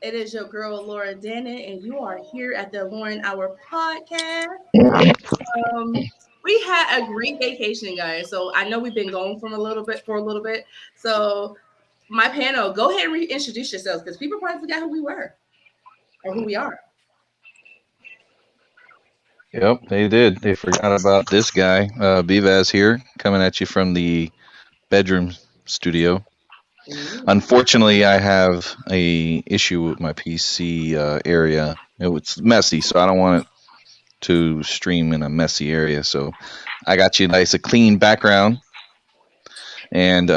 It is your girl Laura Dannon, and you are here at the Lauren Hour podcast. We had a great vacation, guys. So I know we've been going from a little bit for a little bit. So my panel, go ahead and reintroduce yourselves because people probably forgot who we were or who we are. Yep, they did. They forgot about this guy, Bivaz here, coming at you from the bedroom studio. Ooh. Unfortunately, I have a issue with my PC area. It's messy, so I don't want it to stream in a messy area. So I got you nice, a clean background, and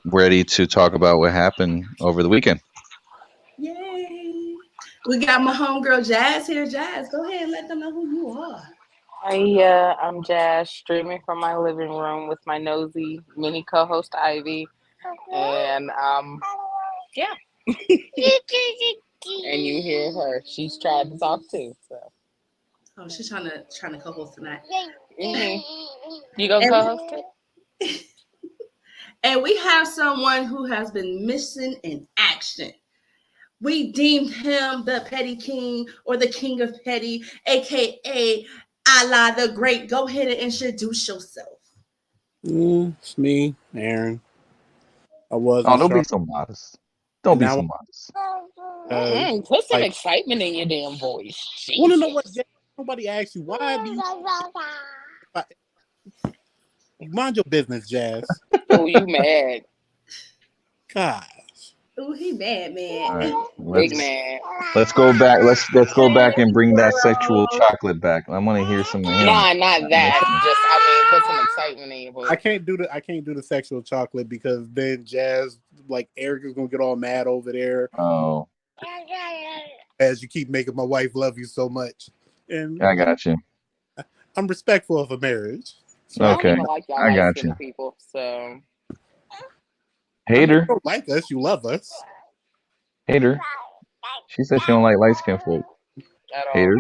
ready to talk about what happened over the weekend. Yay! We got my homegirl Jazz here. Jazz, go ahead and let them know who you are. I'm Jazz, streaming from my living room with my nosy mini co-host Ivy, and yeah, and you hear her. She's trying to talk too. So, Oh, she's trying to co-host tonight. you gonna And co-host it? and we have someone who has been missing in action. We deemed him the petty king or the king of petty, aka Allah the Great. Go ahead and introduce yourself. It's me, Aaron. I was Oh, in don't be Charlotte, so modest. Don't and be now so modest. Put some like, excitement in your damn voice. want to know what? Jesus. Nobody asked you why do you mind your business, Jazz? Oh, you mad? Gosh, Ooh, he mad, All right, man. Big let's man. let's go back. Let's go back and bring that sexual chocolate back. I want to hear some of him. Nah, not that. Just put some excitement in your voice. I can't do the sexual chocolate because then Jazz, like Eric, is gonna get all mad over there Oh, as you keep making my wife love you so much, and I got you. I'm respectful of a marriage. I don't Okay, even like y'all I light got skinned you. people. So I mean, you Hater, don't like us, you love us. hater. She said she don't like light skinned folk. at all. Hater,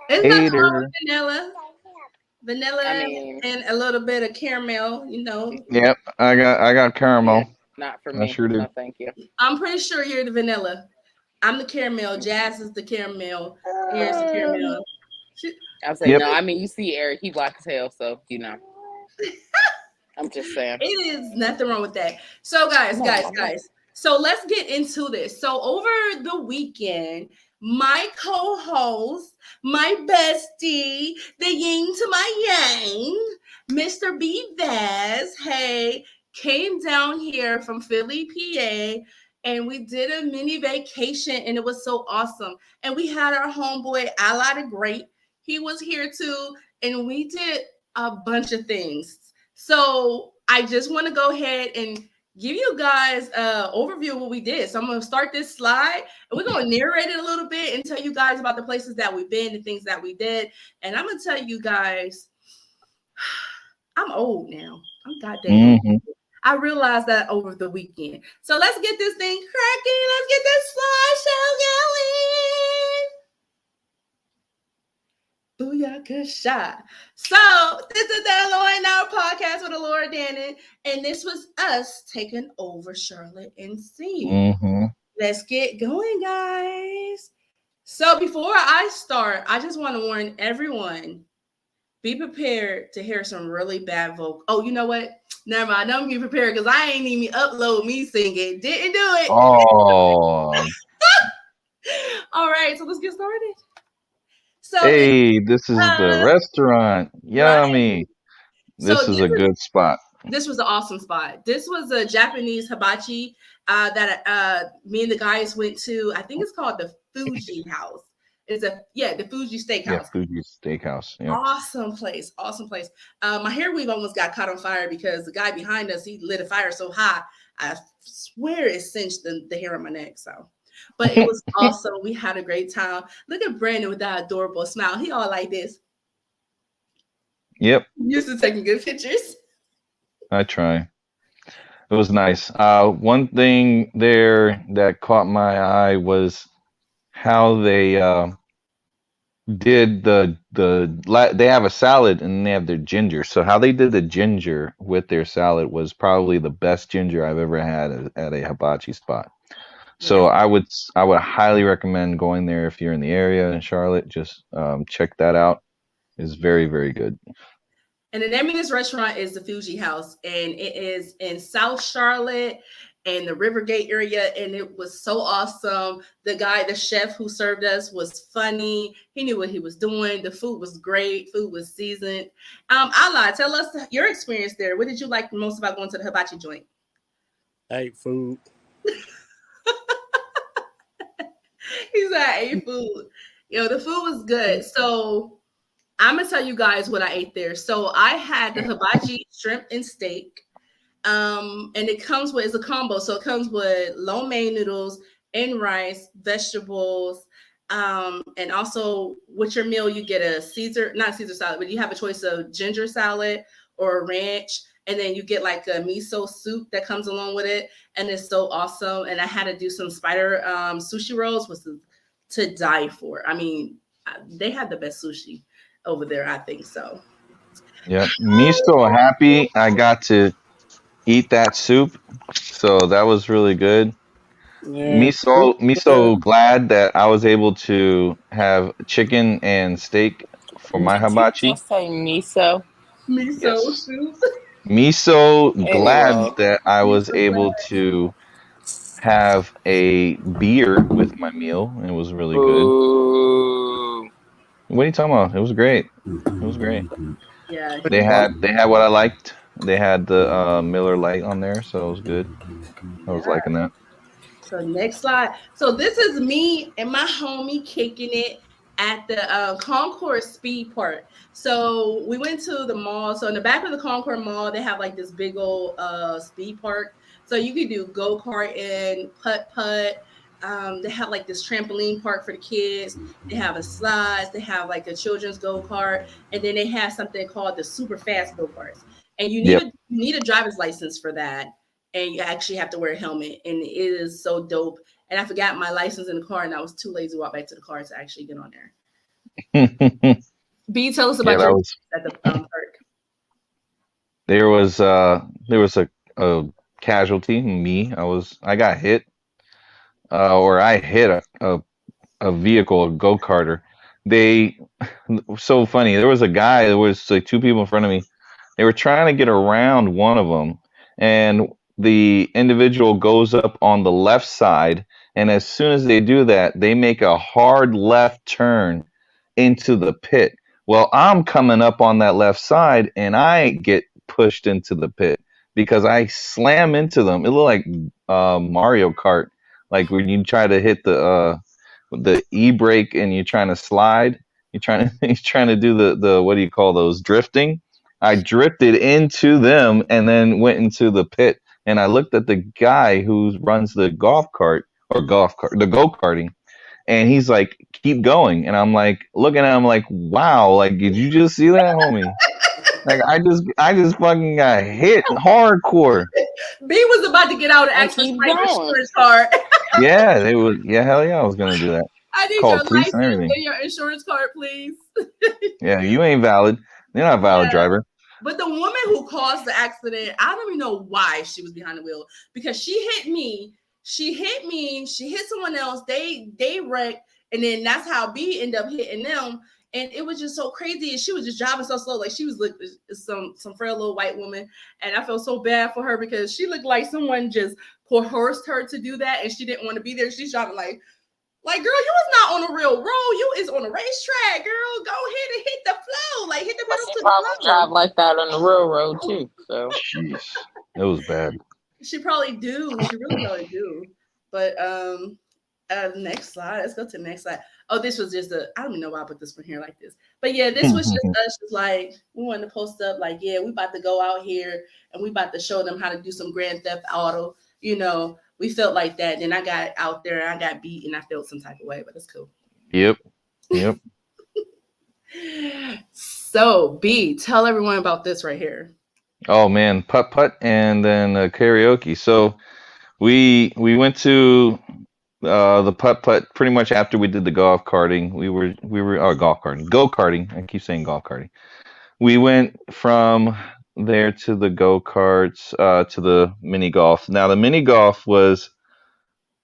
There's nothing wrong with hater. vanilla. I Vanilla mean, and a little bit of caramel, Yep, I got yeah, caramel. not for I me. sure do. No, thank you. I'm pretty sure you're the vanilla. I'm the caramel. Jazz is the caramel. Aaron's the caramel. She, I say Yep. no. I mean, you see Eric, he black as hell, so I'm just saying. it is nothing wrong with that. So, guys. So let's get into this. So over the weekend, my co-host, my bestie, the yin to my yang, Mr. B Vaz, hey, came down here from Philly, PA, and we did a mini vacation, and it was so awesome. And we had our homeboy Allah the Great. He was here too, and we did a bunch of things. So I just want to go ahead and give you guys an overview of what we did. So I'm going to start this slide and we're going to narrate it a little bit and tell you guys about the places that we've been, the things that we did. And I'm going to tell you guys, I'm old now. I'm goddamn old. Hmm. I realized that over the weekend. So let's get this thing cracking. Let's get this slideshow going. Booyaka shot. So this is the Lauren Hour podcast with Laura Dannon, and this was us taking over Charlotte NC. Hmm. Let's get going, guys. So before I start, I just want to warn everyone: be prepared to hear some really bad vocal. Oh, you know what? Never mind. Don't be prepared because I ain't even upload me singing. Didn't do it. Oh, All right, so let's get started. So hey, this is the uh, restaurant. right. Yummy. So This is a good spot. this was an awesome spot. This was a Japanese hibachi that me and the guys went to. I think it's called the Fuji House. The Fuji Yeah, Steakhouse. Fuji Steakhouse. Yep. Awesome place, awesome place. My hair weave almost got caught on fire because the guy behind us he lit a fire so high. I swear it cinched the hair on my neck. So, but it was awesome. We had a great time. Look at Brandon with that adorable smile. He all like this. Yep, Used to taking good pictures. I try. It was nice. One thing there that caught my eye was how they did they have a salad and they have their ginger. So how they did the ginger with their salad was probably the best ginger I've ever had at a hibachi spot. So Yeah. I would highly recommend going there if you're in the area in Charlotte. Just check that out. It's very, very good. And the name of this restaurant is the Fuji House, and it is in South Charlotte and the Rivergate area. And it was so awesome. The chef who served us was funny. He knew what he was doing. The food was great. Food was seasoned. Ala, tell us your experience there. What did you like most about going to the hibachi joint? I ate food. He said I ate food. The food was good. So I'm gonna tell you guys what I ate there. So I had the hibachi shrimp and steak. And it's a combo. So it comes with lo mein noodles and rice, vegetables. And also with your meal, you get not Caesar salad, but you have a choice of ginger salad or ranch. And then you get like a miso soup that comes along with it. And it's so awesome. And I had to do some spider sushi rolls, which is to die for. I mean, they had the best sushi over there, I think so. Yep. Me so happy I got to eat that soup. So that was really good. Yeah. Me so glad that I was able to have chicken and steak for my Did you hibachi. just say miso? Miso Yes. soup. Me so glad Anyway. that I was so able to have a beer with my meal. It was really good. Ooh. What are you talking about? It was great. It was great. Yeah. They had what I liked. They had the Miller Lite on there, so it was good. I was liking that. So next slide. So this is me and my homie kicking it at the Concord Speed Park. So we went to the mall. So in the back of the Concord Mall, they have like this big old speed park. So you can do go-kart and putt-putt. They have like this trampoline park for the kids. They have a slides. They have like a children's go-kart. And then they have something called the super fast go-karts. And you need a driver's license for that. And you actually have to wear a helmet. And it is so dope. And I forgot my license in the car, and I was too lazy to walk back to the car to actually get on there. B, tell us about your at the park. There was a casualty. Me, I got hit, or I hit a vehicle, a go-karter. So funny. There was a guy. There was like two people in front of me. They were trying to get around one of them, and the individual goes up on the left side, and as soon as they do that, they make a hard left turn into the pit. Well, I'm coming up on that left side, and I get pushed into the pit because I slam into them. It looked like Mario Kart, like when you try to hit the e-brake and you're trying to slide. You're trying to do the what do you call those, drifting? I drifted into them and then went into the pit. And I looked at the guy who runs the the go-karting, and he's like, keep going. And I'm like, looking at him like, wow, like, did you just see that, homie? Like, I just fucking got hit hardcore. B was about to get out and actually my insurance card. Yeah, hell yeah, I was gonna do that. I need your license and your insurance card, please. Yeah, you ain't valid. You're not a valid driver. But the woman who caused the accident, I don't even know why she was behind the wheel, because she hit me, she hit someone else, they wrecked, and then that's how B ended up hitting them. And it was just so crazy. And she was just driving so slow. Like she was some frail little white woman. And I felt so bad for her because she looked like someone just coerced her to do that. And she didn't want to be there. She's driving like, girl, you was not on a real road. You is on a racetrack, girl. Go ahead and hit the flow. Like hit the pedal to the floor. Drive like that on the railroad too. So jeez, it was bad. She probably do. She really probably do. But next slide. Let's go to the next slide. Oh, this was just I don't even know why I put this one here like this. But yeah, this was just us. Just like we wanted to post up. Like yeah, we about to go out here and we about to show them how to do some Grand Theft Auto. You know. We felt like that. Then I got out there and I got beat and I felt some type of way, but it's cool. Yep. So B, tell everyone about this right here. Oh man, putt and then karaoke. So we went to the putt pretty much after we did the golf karting. We were go-karting. I keep saying golf karting. We went from there to the go-karts, to the mini golf. Now the mini golf was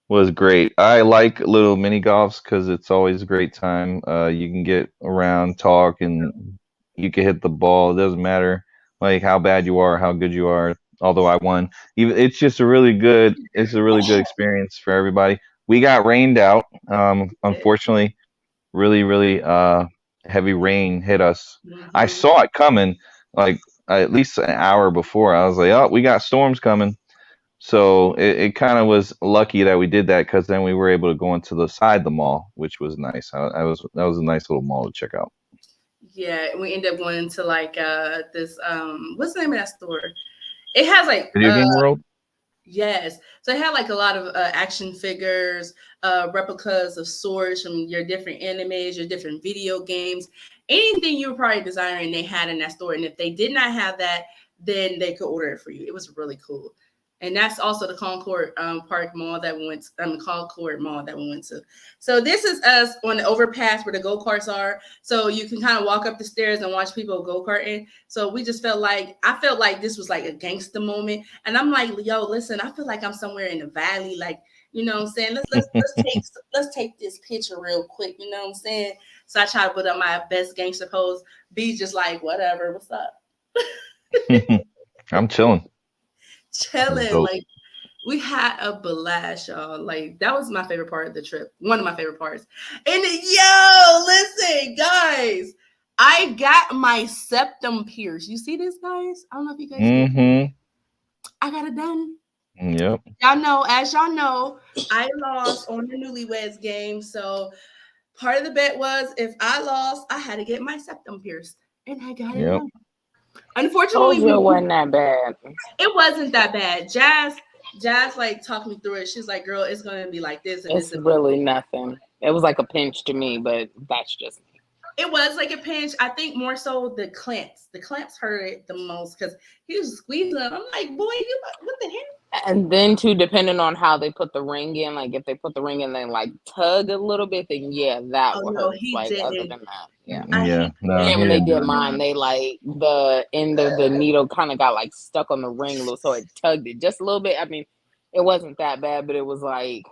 was great. I like little mini golfs because it's always a great time. You can get around, talk, and you can hit the ball. It doesn't matter like how bad you are, how good you are. Although I won, even it's just a really good. It's a really good experience for everybody. We got rained out. Unfortunately, really heavy rain hit us. I Mhm. saw it coming like at least an hour before. I was like, oh, we got storms coming. So it kind of was lucky that we did that because then we were able to go into the side of the mall, which was nice. That was a nice little mall to check out. Yeah, we ended up going into like this what's the name of that store? It has like Video game world. yes. So it had like a lot of action figures, replicas of swords from your different animes, your different video games, anything you were probably desiring, they had in that store. And if they did not have that, then they could order it for you. It was really cool. And that's also the Concord Park Mall that we went to, Concord Mall that we went to. So this is us on the overpass where the go-karts are. So you can kind of walk up the stairs and watch people go-karting. So we just I felt like this was like a gangster moment. And I'm like, yo, listen, I feel like I'm somewhere in the valley, like, you know what I'm saying? Let's take this picture real quick, you know what I'm saying? So I try to put up my best gangster pose. B just like, whatever, what's up? I'm chilling. Chilling, like we had a blast, y'all. Like that was my favorite part of the trip. One of my favorite parts. And yo, listen, guys, I got my septum pierced. You see this, guys? I don't know if you guys see. I got it done. Yep. As y'all know, I lost on the newlyweds game. So part of the bet was if I lost, I had to get my septum pierced. And I got it done. Unfortunately, Told you it wasn't that bad. it wasn't that bad. Jazz like talked me through it. She's like, girl, it's gonna be like this and It's this. really nothing. It was like a pinch to me, but that's just me. It was like a pinch. I think more so the clamps. The clamps hurt it the most because he was squeezing them. I'm like, boy, what the heck? And then too, depending on how they put the ring in, like if they put the ring in and like tug a little bit, then yeah, that would hurt. He like didn't. other than that, yeah. Yeah. No, Yeah, when he they did didn't. mine, they like the end of the needle kind of got like stuck on the ring a little, so it tugged it just a little bit. I mean, it wasn't that bad, but it was like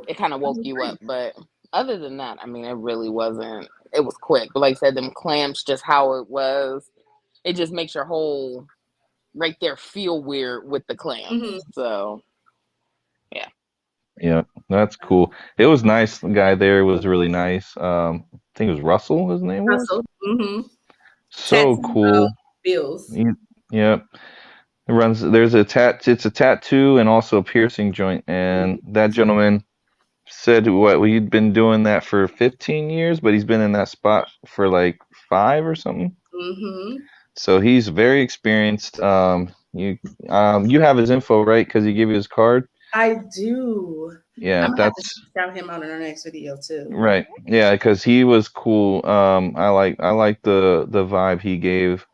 it kind of woke you up. But other than that, I mean, it really wasn't. It was quick, but like I said, them clamps, just how it was, it just makes your whole right there feel weird with the clamps. So yeah. Yeah, that's cool. It was nice. The guy there was really nice. I think it was Russell. His name was. Russell. So cool. Bills. Yep. It runs. There's a It's a tattoo and also a piercing joint. And that gentleman said he'd been doing that for 15 years, but he's been in that spot for like 5 or something. So he's very experienced. You have his info, right? Because he gave you his card. I do. Yeah, I'm gonna have to shout him out in our next video too. Right. Yeah, because he was cool. I like the vibe he gave.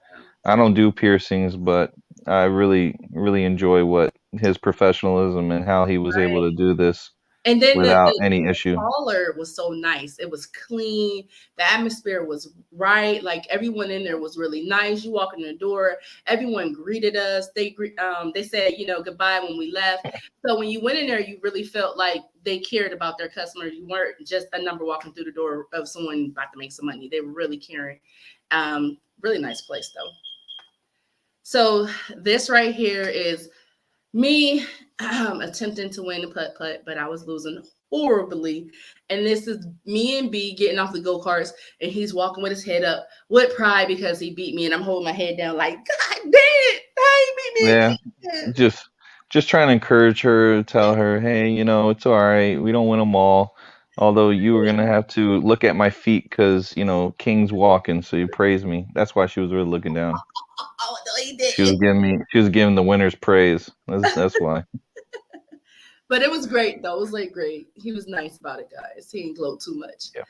I don't do piercings, but I really enjoy what his professionalism and how he was able to do this and then without any issue. The caller was so nice. It was clean. The atmosphere was right. Like everyone in there was really nice. You walk in the door, everyone greeted us. They said, goodbye when we left. So when you went in there, you really felt like they cared about their customers. You weren't just a number walking through the door of someone about to make some money. They were really caring. Really nice place though. So this right here is me attempting to win the putt, but I was losing horribly. And this is me and B getting off the go-karts, and he's walking with his head up with pride because he beat me, and I'm holding my head down like, God damn it, how you beat me? Yeah, just trying to encourage her, tell her, hey, it's all right. We don't win them all. Although you were gonna have to look at my feet because King's walking, so you praise me. That's why she was really looking down. Oh no, he did. She was giving the winners praise. That's why. But it was great though. It was like great. He was nice about it, guys. He didn't gloat too much. Yeah.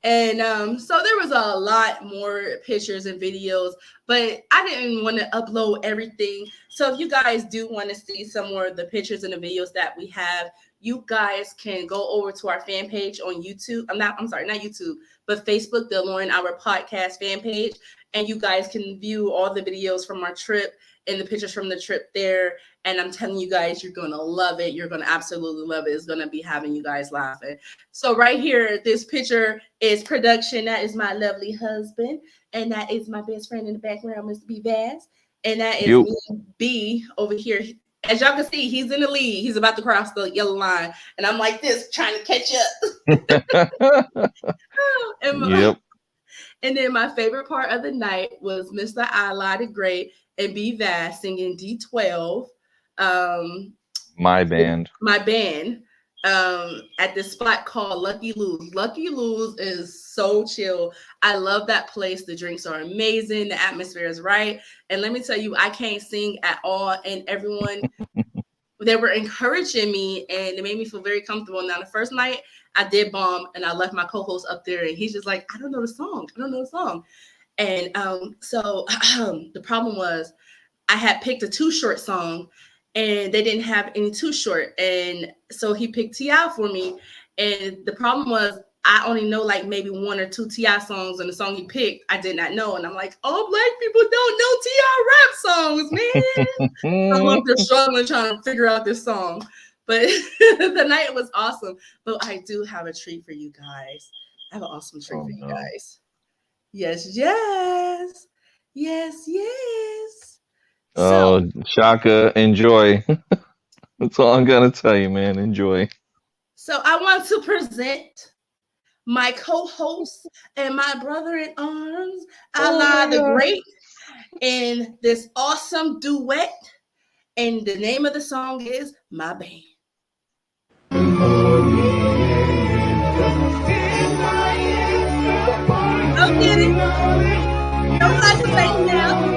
And so there was a lot more pictures and videos, but I didn't want to upload everything. So if you guys do want to see some more of the pictures and the videos that we have, you guys can go over to our fan page on YouTube. Not YouTube, but Facebook, the Lauren Our Podcast fan page. And you guys can view all the videos from our trip and the pictures from the trip there. And I'm telling you guys, you're going to love it. You're going to absolutely love it. It's going to be having you guys laughing. So right here, this picture is production. That is my lovely husband. And that is my best friend in the background, Mr. B. Bass. And that is me, B, over here. As y'all can see, he's in the lead. He's about to cross the yellow line. And I'm like this, trying to catch up. And then my favorite part of the night was Mr. I the Great and B. Vass singing D12. My band. At this spot called Lucky Lou's. Lucky Lou's is so chill. I love that place. The drinks are amazing. The atmosphere is right. And let me tell you, I can't sing at all. And everyone, they were encouraging me and it made me feel very comfortable. Now, the first night I did bomb and I left my co-host up there and he's just like, I don't know the song. And so the problem was I had picked a Too Short song and they didn't have any Too Short. And so he picked T.I. for me. And the problem was I only know like maybe one or two T.I. songs, and the song he picked, I did not know. And I'm like, oh, Black people don't know T.I. rap songs, man. I'm up there struggling trying to figure out this song. But the night was awesome. But I do have a treat for you guys. I have an awesome treat for you guys. Yes. Oh, Shaka, enjoy. That's all I'm gonna tell you, man. Enjoy. So I want to present my co-host and my brother in arms, Allah the Great, in this awesome duet. And the name of the song is My Band. Don't get it. Don't like the bass now.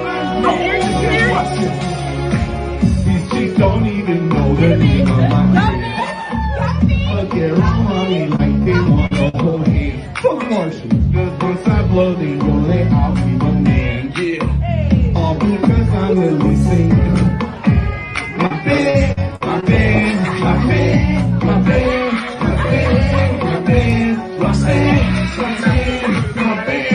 These chicks don't even know the name of my name. But they're on me like they want to hold hands. Fuck Marshall. Cause once I blow, they gon' let I'll be the man. Yeah. All because I'm really singing. My band, my band, my band, my band, my band, my band, Roxanne, Roxanne, my band.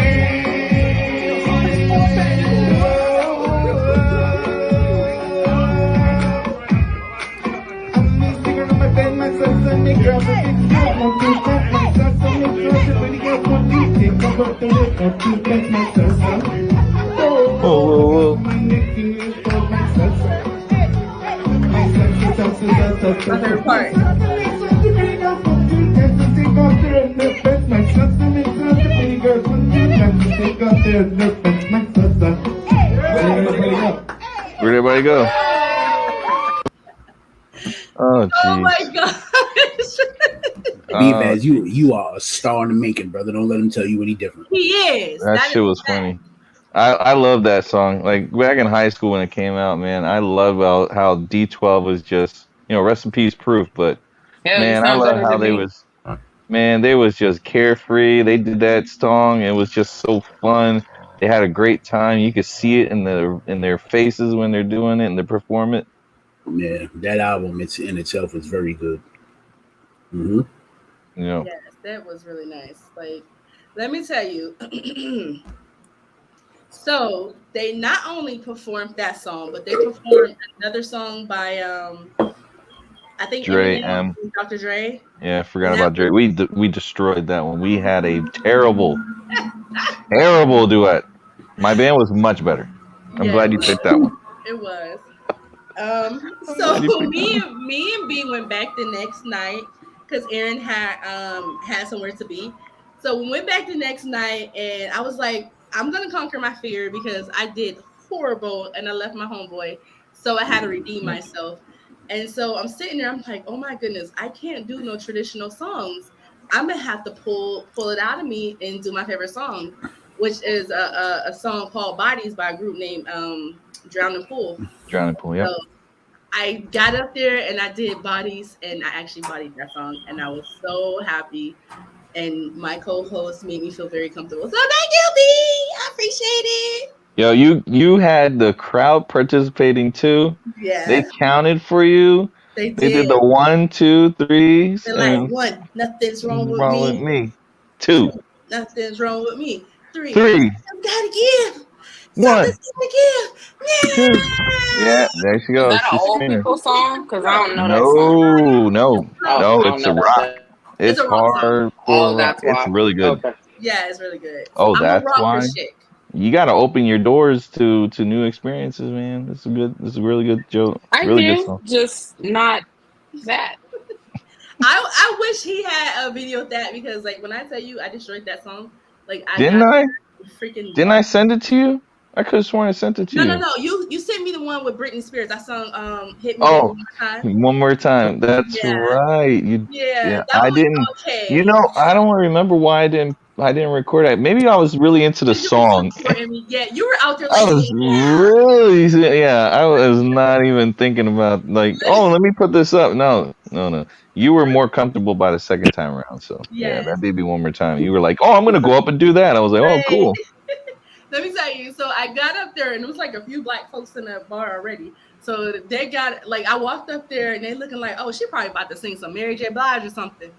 Whoa. My favorite part. Where'd everybody go? Oh, Oh my gosh. B-Baz, you are a star in the making, brother. Don't let him tell you any different. He is. That shit was funny. I love that song. Like back in high school when it came out, man, I love how D12 was just, rest in peace Proof, but man, I love how they was just carefree. They did that song. It was just so fun. They had a great time. You could see it in their faces when they're doing it and they perform it. Yeah, that album in itself is very good. Mm-hmm. Yes, that was really nice. Like, let me tell you. So they not only performed that song, but they performed another song by I think Dre, Dr. Dre. Yeah, I forgot about Dre. We destroyed that one. We had a terrible duet. My band was much better. I'm glad you picked that one. It was. So me and B went back the next night because Aaron had somewhere to be. So we went back the next night, and I was like, I'm gonna conquer my fear because I did horrible and I left my homeboy. So I had to redeem myself. And so I'm sitting there, I'm like, oh my goodness, I can't do no traditional songs. I'm gonna have to pull it out of me and do my favorite song, which is a song called Bodies by a group named Drowning Pool. Drowning Pool, yeah. So I got up there and I did Bodies, and I actually bodied that song, and I was so happy. And my co-host made me feel very comfortable. So thank you, B. I appreciate it. Yo, you had the crowd participating too. Yeah. They counted for you. They did. They did the 1, 2, 3. They're like, 1, nothing's wrong with me. 2, nothing's wrong with me. 3. I gotta give. What? Again. Yeah, there she Is goes. that an She's old screaming. people song? Because I don't know that song. No, Oh, I no, don't it's a know rock. that. It's a rock song. Oh, hardcore rock. that's It's why. really good. Okay. Yeah, it's really good. Oh, I'm a that's rocker why. chick. You got to open your doors to new experiences, man. This is a really good joke. I Really good do, song. just not that. I wish he had a video of that because like when I tell you I destroyed that song, like I Didn't got I? freaking Didn't I send it to you? I could have sworn I sent it to you. No. You sent me the one with Britney Spears. I sung Hit Me Baby Oh, One More Time. one more time. That's Yeah. right. Yeah, that I was didn't. okay. You know, I don't remember why I didn't record it. Maybe I was really into the You were song. supporting me. Yeah, you were out there I like, was really, I was not even thinking about like, oh, let me put this up. No. You were more comfortable by the second time around. So yeah, yes. that baby one more time. You were like, oh, I'm gonna go up and do that. I was like, oh, cool. Let me tell you. So I got up there and it was like a few black folks in the bar already. So they got like I walked up there and they looking like, oh, she probably about to sing some Mary J. Blige or something.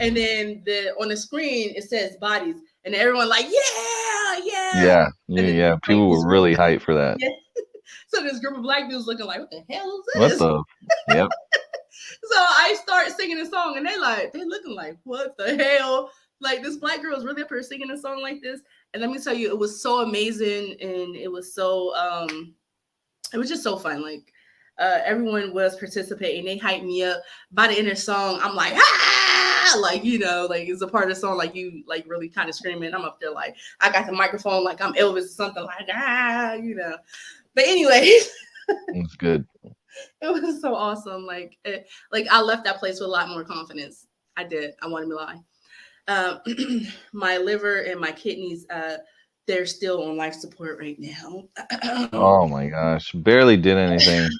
And then on the screen it says Bodies, and everyone like, yeah. Yeah. People were really hyped for that. Yeah. So this group of black dudes looking like, what the hell is What this? the? Yep. So I start singing a song, and they looking like, what the hell? Like this black girl is really up here singing a song like this. And let me tell you, it was so amazing, and it was so it was just so fun. Like everyone was participating. They hyped me up. By the end of the song, I'm like, like, you know, like it's a part of the song, like you like really kind of screaming. I'm up there like I got the microphone like I'm Elvis or something like you know. But anyway, It's good. it was so awesome. Like I left that place with a lot more confidence. I did. I want to lie. My liver and my kidneys, they're still on life support right now. Oh my gosh. Barely did anything.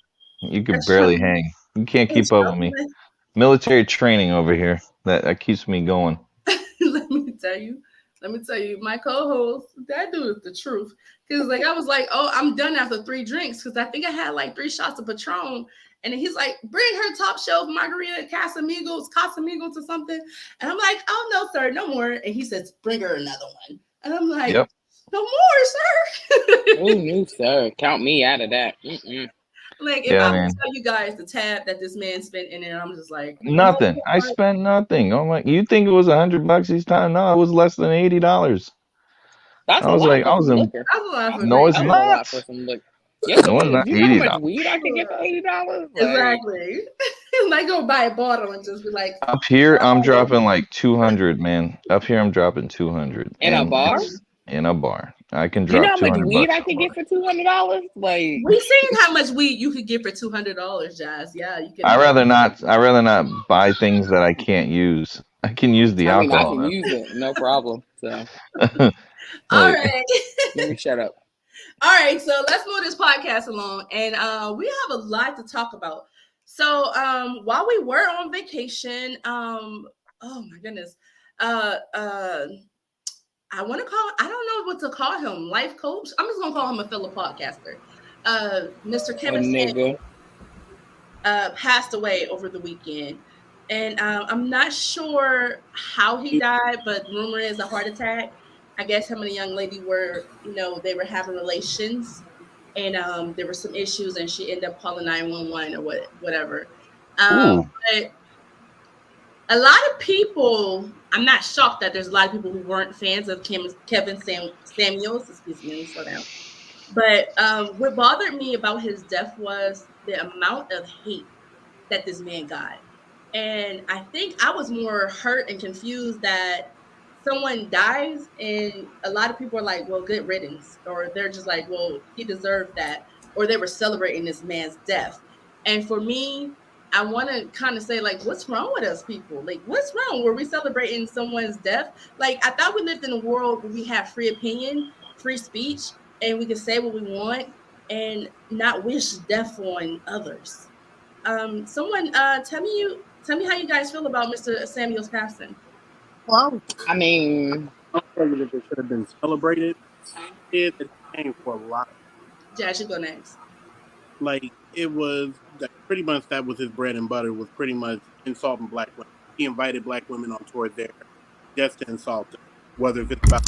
You could That's barely true. hang. You can't keep It's up with me. Military training over here. That keeps me going. Let me tell you, my co-host, that dude is the truth. Because like I was like, oh, I'm done after 3 drinks because I think I had like 3 shots of Patron. And then he's like, bring her top shelf margarita Casamigos or something. And I'm like, oh no, sir, no more. And he says, bring her another one. And I'm like, Yep. no more, sir. Oh no, sir. Count me out of that. Like if I would tell you guys the tab that this man spent in it, I'm just like nothing. No, I spent nothing. I'm like, you think it was $100 each time? No, it was less than $80. That's I was like, that's a lot for no, it's that's not. a lot for some liquor. Yeah, No, it's not you know how much $80. weed I can get for $80? Exactly. Like go buy a bottle and just be like. Up here, I'm dropping like 200, man. Up here, I'm dropping 200 in a bar. In a bar, I can drop. You know how much $200 weed I could get for $200? Like we seen how much weed you could get for $200, Jazz. Yeah, you can. I rather not buy things that I can't use. I can use the alcohol. I can use it, no problem. So, all right. Let me shut up. All right, so let's move this podcast along, and we have a lot to talk about. So while we were on vacation, oh my goodness, I want to call, I don't know what to call him, life coach. I'm just gonna call him a fellow podcaster. Mr. Kevin Samuels, passed away over the weekend, and I'm not sure how he died, but rumor is a heart attack. I guess him and a young lady were, they were having relations, and there were some issues, and she ended up calling 911 or whatever. But a lot of people, I'm not shocked that there's a lot of people who weren't fans of Kevin Samuels. Excuse me, slow down. But what bothered me about his death was the amount of hate that this man got. And I think I was more hurt and confused that someone dies and a lot of people are like, well, good riddance. Or they're just like, well, he deserved that. Or they were celebrating this man's death. And for me, I want to kind of say, like, what's wrong with us people? Like, what's wrong? Were we celebrating someone's death? Like, I thought we lived in a world where we have free opinion, free speech, and we can say what we want and not wish death on others. Someone tell me how you guys feel about Mr. Samuel's passing. Well, I mean, I'm that they should have been celebrated. It came for a lot. Yeah, I should go next. Like, it was pretty much that was his bread and butter, was pretty much insulting black women. He invited black women on tour there just to insult them. Whether it's about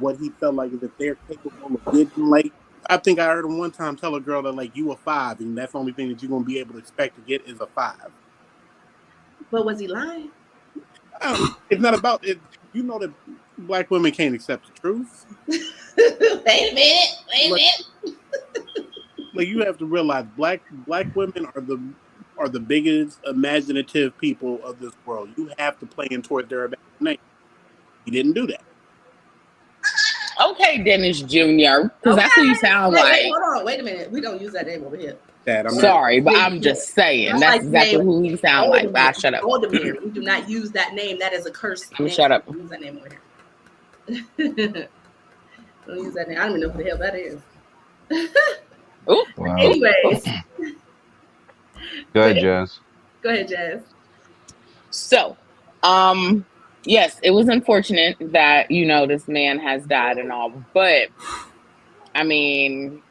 what he felt like is if they're capable of getting like. I think I heard him one time tell a girl that like you a 5, and that's the only thing that you're gonna be able to expect to get is a 5. But was he lying? It's not about it. You know that black women can't accept the truth. Wait a minute. Like you have to realize, black women are the biggest imaginative people of this world. You have to play in towards their imagination. He didn't do that. Okay, Dennis Jr., because that's who you sound like. Hold on, wait a minute. We don't use that name over here. Dad, I'm Sorry, but I'm just saying. That's exactly who you sound like. Voldemort. Shut up. Voldemort. We do not use that name. That is a curse. Shut up. Don't use that name over here. Don't use that name. I don't even know who the hell that is. Ooh. Wow. Anyways. Go ahead, Jazz. Go ahead, Jazz. So, yes, it was unfortunate that, this man has died and all, but I mean,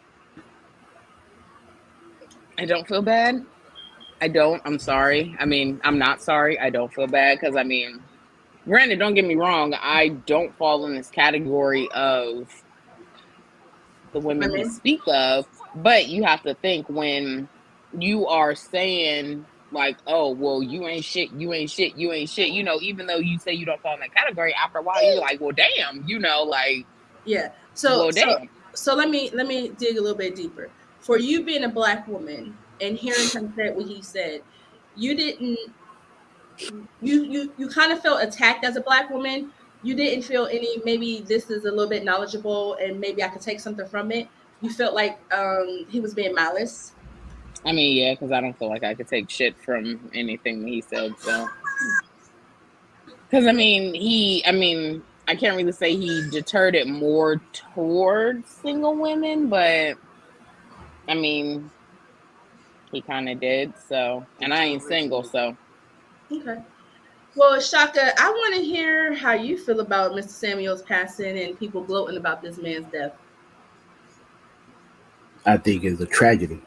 I don't feel bad. I'm sorry. I mean, I'm not sorry. I don't feel bad because, I mean, granted, don't get me wrong. I don't fall in this category of the women we speak of, but you have to think when you are saying like, oh, well, you ain't shit, even though you say you don't fall in that category, after a while, you're like, well, damn, like, yeah. So, well, damn. So let me dig a little bit deeper. For you being a black woman and hearing him say what he said, you didn't, you kind of felt attacked as a black woman. You didn't feel maybe this is a little bit knowledgeable and maybe I could take something from it. You felt like he was being malice. I mean, yeah, because I don't feel like I could take shit from anything he said. So, because I can't really say he deterred it more towards single women, but I mean, he kind of did. So, and I ain't single, so. Okay. Well, Shaka, I want to hear how you feel about Mr. Samuel's passing and people gloating about this man's death. I think it's a tragedy.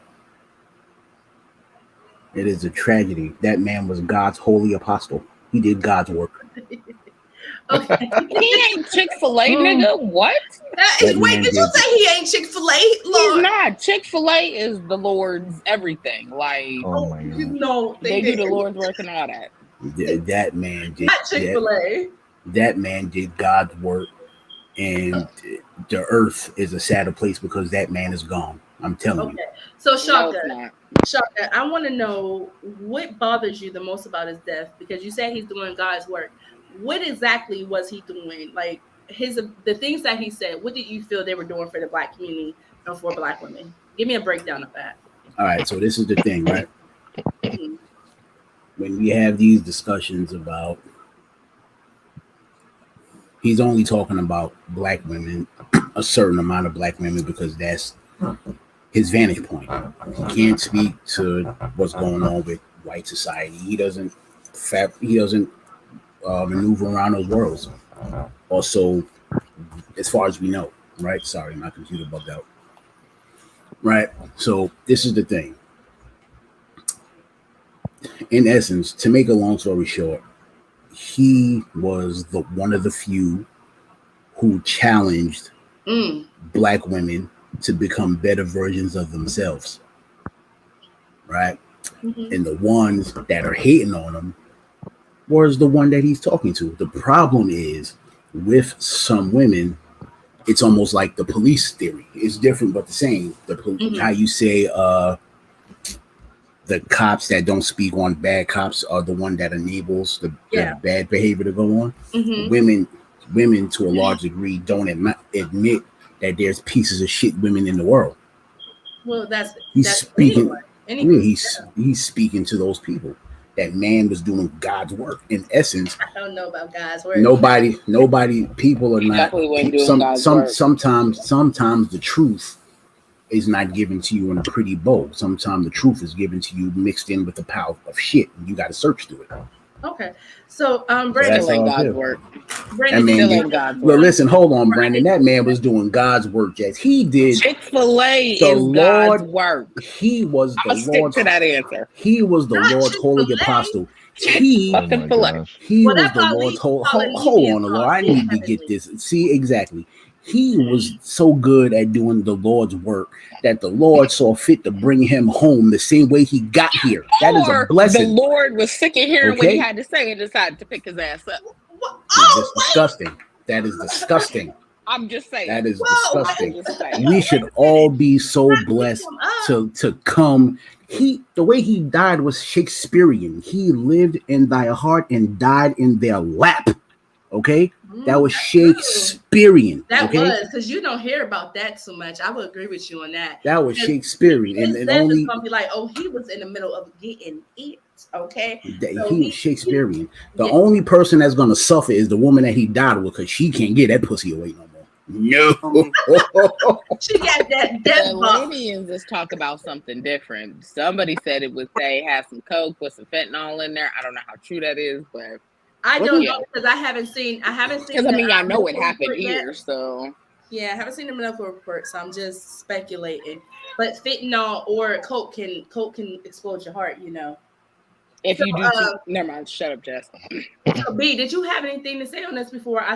It is a tragedy. That man was God's holy apostle. He did God's work. Okay. He ain't Chick-fil-A, nigga. What? Wait, did you say he ain't Chick-fil-A? Lord. He's not. Chick-fil-A is the Lord's everything. Like, oh my God. No, they do the Lord's work and all that. That man did. Not Chick-fil-A. That man did God's work, and the earth is a sadder place because that man is gone. I'm telling you. So Shaka, I want to know what bothers you the most about his death, because you say he's doing God's work. What exactly was he doing? Like the things that he said, what did you feel they were doing for the black community and for black women? Give me a breakdown of that. All right, so this is the thing, right? When we have these discussions about, he's only talking about black women, a certain amount of black women, because that's his vantage point. He can't speak to what's going on with white society. He doesn't maneuver around those worlds. Also, as far as we know, right? Sorry, my computer bugged out. Right. So this is the thing. In essence, to make a long story short, he was one of the few who challenged black women to become better versions of themselves. Right. Mm-hmm. And the ones that are hating on him was the one that he's talking to. The problem is with some women, it's almost like the police theory. It's different but the same. How you say the cops that don't speak on bad cops are the one that enables the bad behavior to go on. Women to a large degree don't admit that there's pieces of shit women in the world. Well, he's speaking to those people. That man was doing God's work. In essence, I don't know about God's work. Nobody. People are not. Sometimes the truth is not given to you in a pretty bowl. Sometimes the truth is given to you mixed in with the power of shit, and you got to search through it. Okay, so Brandon, still ain't God's work. Brandon still ain't God's work. Well, listen, hold on, Brandon. That man was doing God's work, Jazz. He did. Chick-fil-A is God's work. He was the Lord. Stick to that answer. He was the Lord's holy apostle. He was the Lord's holy. Hold on, Lord. I need to get this. See, exactly. He was so good at doing the Lord's work that the Lord saw fit to bring him home the same way he got here. That is a blessing. The Lord was sick of hearing what he had to say and decided to pick his ass up. That's disgusting. That is disgusting. I'm just saying. That is disgusting. We should all be so blessed to come. The way he died was Shakespearean. He lived in thy heart and died in their lap. Okay, that was Shakespearean. That was, because you don't hear about that so much. I would agree with you on that. That was Shakespearean, and only gonna be like, oh, he was in the middle of getting it. Okay, so he was Shakespearean. The only person that's gonna suffer is the woman that he died with, because she can't get that pussy away no more. No, she got that. The Libyans just talk about something different. Somebody said it was they had some coke, put some fentanyl in there. I don't know how true that is, but. I don't know because I haven't seen. Because I mean, I know it happened here, so yeah, I haven't seen the medical report, so I'm just speculating. But fentanyl or coke can explode your heart, you know. If you do, never mind. Shut up, Jess. So B, did you have anything to say on this before I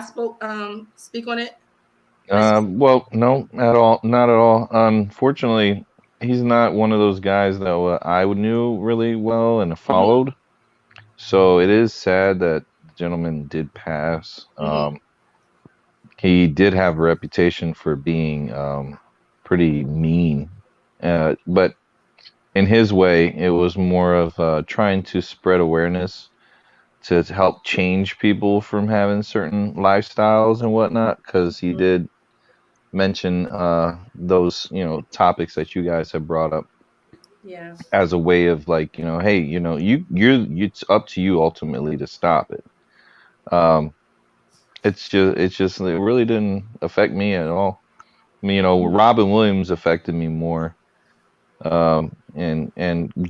speak on it? Well, no, not at all. Unfortunately, he's not one of those guys that I knew really well and followed. So it is sad that gentleman did pass. He did have a reputation for being pretty mean, but in his way, it was more of trying to spread awareness to help change people from having certain lifestyles and whatnot, because he did mention those topics that you guys have brought up. Yeah. As a way of like, hey, it's up to you ultimately to stop it. It really didn't affect me at all. I mean, Robin Williams affected me more. And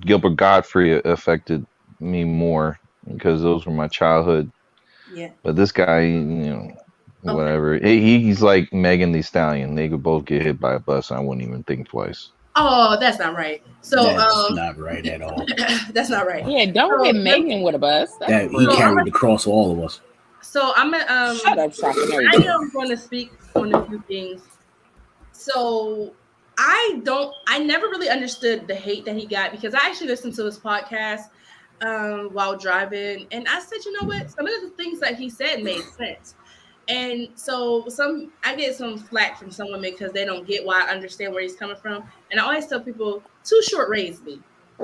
Gilbert Gottfried affected me more because those were my childhood. Yeah. But this guy, whatever. He's like Megan Thee Stallion. They could both get hit by a bus. I wouldn't even think twice. Oh, that's not right. So that's not right at all. That's not right. Yeah, don't hit Megan with a bus. That he carried the cross for all of us. So I'm shut up, I am going to speak on a few things. So I never really understood the hate that he got, because I actually listened to his podcast while driving, and I said, you know what, some of the things that he said made sense. And so I get some flack from some women because they don't get why I understand where he's coming from. And I always tell people, Too Short raised me.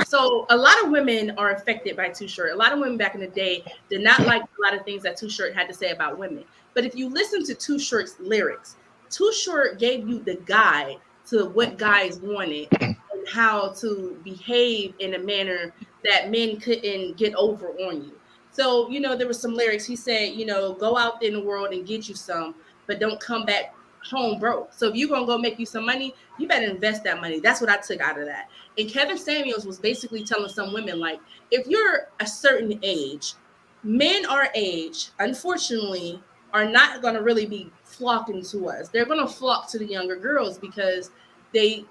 So a lot of women are affected by Too Short. A lot of women back in the day did not like a lot of things that Too Short had to say about women. But if you listen to Too Short's lyrics, Too Short gave you the guide to what guys wanted and how to behave in a manner that men couldn't get over on you. So, there were some lyrics. He said, go out in the world and get you some, but don't come back home broke. So if you're going to go make you some money, you better invest that money. That's what I took out of that. And Kevin Samuels was basically telling some women, like, if you're a certain age, men our age, unfortunately, are not going to really be flocking to us. They're going to flock to the younger girls because the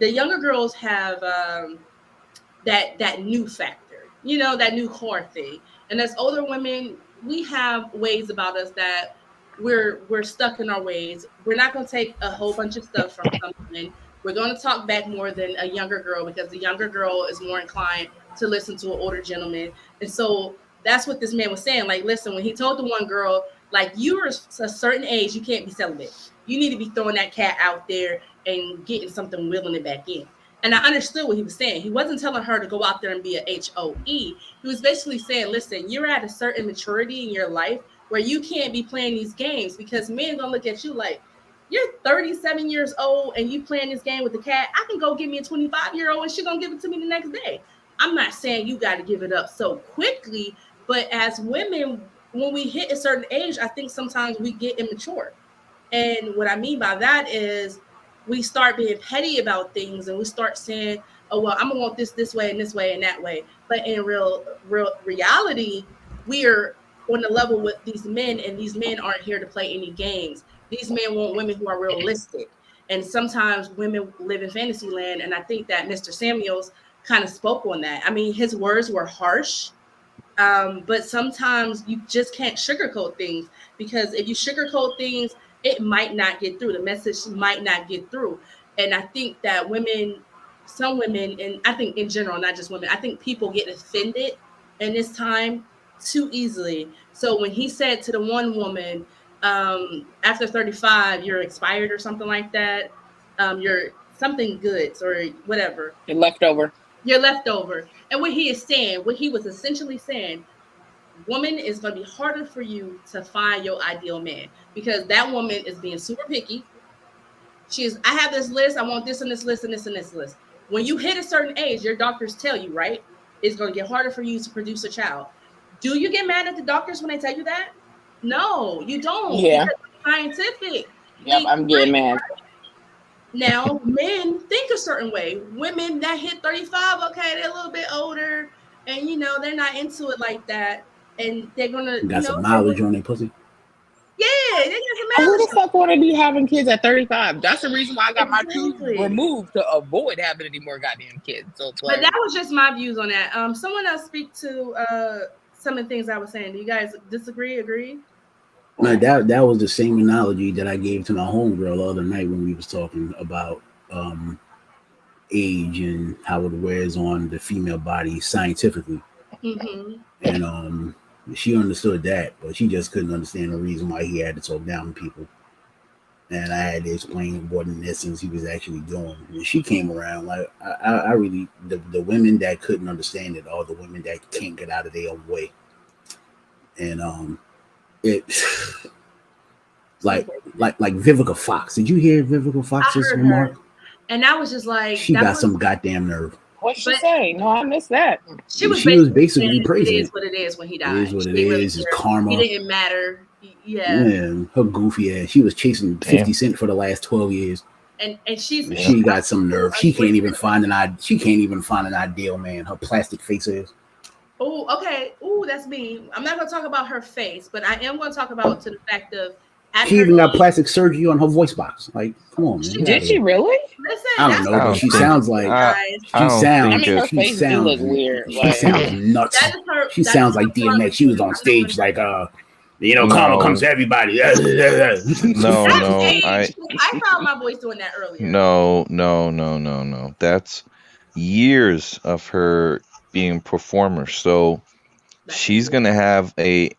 younger girls have that new factor. That new car thing. And as older women, we have ways about us that we're stuck in our ways. We're not going to take a whole bunch of stuff from some women. We're going to talk back more than a younger girl, because the younger girl is more inclined to listen to an older gentleman. And so that's what this man was saying. Like, listen, when he told the one girl, like, you're a certain age, you can't be celibate. You need to be throwing that cat out there and getting something, wheeling it back in. And I understood what he was saying. He wasn't telling her to go out there and be a HOE. He was basically saying, listen, you're at a certain maturity in your life where you can't be playing these games, because men gonna look at you like, you're 37 years old and you playing this game with the cat. I can go get me a 25-year-old and she gonna give it to me the next day. I'm not saying you got to give it up so quickly, but as women, when we hit a certain age, I think sometimes we get immature. And what I mean by that is, we start being petty about things, and we start saying, oh, well, I'm gonna want this way and this way and that way. But in real reality, we are on the level with these men, and these men aren't here to play any games. These men want women who are realistic. And sometimes women live in fantasy land. And I think that Mr. Samuels kind of spoke on that. I mean, his words were harsh, but sometimes you just can't sugarcoat things, because if you sugarcoat things, it might not get through. The message might not get through. And I think that some women, and I think in general, not just women, I think people get offended in this time too easily. So when he said to the one woman, after 35, you're expired or something like that, you're something goods or whatever. You're leftover. You're leftover. And what he was essentially saying, woman, is going to be harder for you to find your ideal man because that woman is being super picky. I have this list. I want this and this list and this and this list. When you hit a certain age, your doctors tell you, right? It's going to get harder for you to produce a child. Do you get mad at the doctors when they tell you that? No, you don't. Yeah. Because it's scientific. Yep, I'm getting mad. Now, men think a certain way. Women that hit 35, okay, they're a little bit older and, they're not into it like that. And they're going to... Got some mileage on their pussy. Yeah, they got some Who mileage. the fuck want to be having kids at 35? That's the reason why I got my tooth removed, to avoid having any more goddamn kids. So it's like, but that was just my views on that. Someone else speak to some of the things I was saying. Do you guys disagree, agree? No, that was the same analogy that I gave to my homegirl the other night when we was talking about age and how it wears on the female body scientifically. Mm-hmm. And she understood that, but she just couldn't understand the reason why he had to talk down to people. And I had to explain what in essence he was actually doing. And she came around, like I really, the women that couldn't understand it are the women that can't get out of their own way. And it like Vivica Fox. Did you hear Vivica Fox's remark? And I was just like, she got some goddamn nerve. What'd she say? No, I missed that. She was basically praising it. It is what it is when he died. It is what it is. It's karma. He didn't matter. Yeah. Man, her goofy ass. She was chasing 50 Cent for the last 12 years. And she got some nerve. She can't even find an ideal man. Her plastic face is. Oh, okay. Oh, that's me. I'm not gonna talk about her face, but I am gonna talk about the fact of she even got plastic surgery on her voice box. Like, come on, man. Did she really? Listen, I don't know, but she sounds like her face do look weird. She sounds nuts. She sounds like DMX. She was on stage like karma comes to everybody. No, I found my voice doing that earlier. No. That's years of her being a performer. So she's gonna have a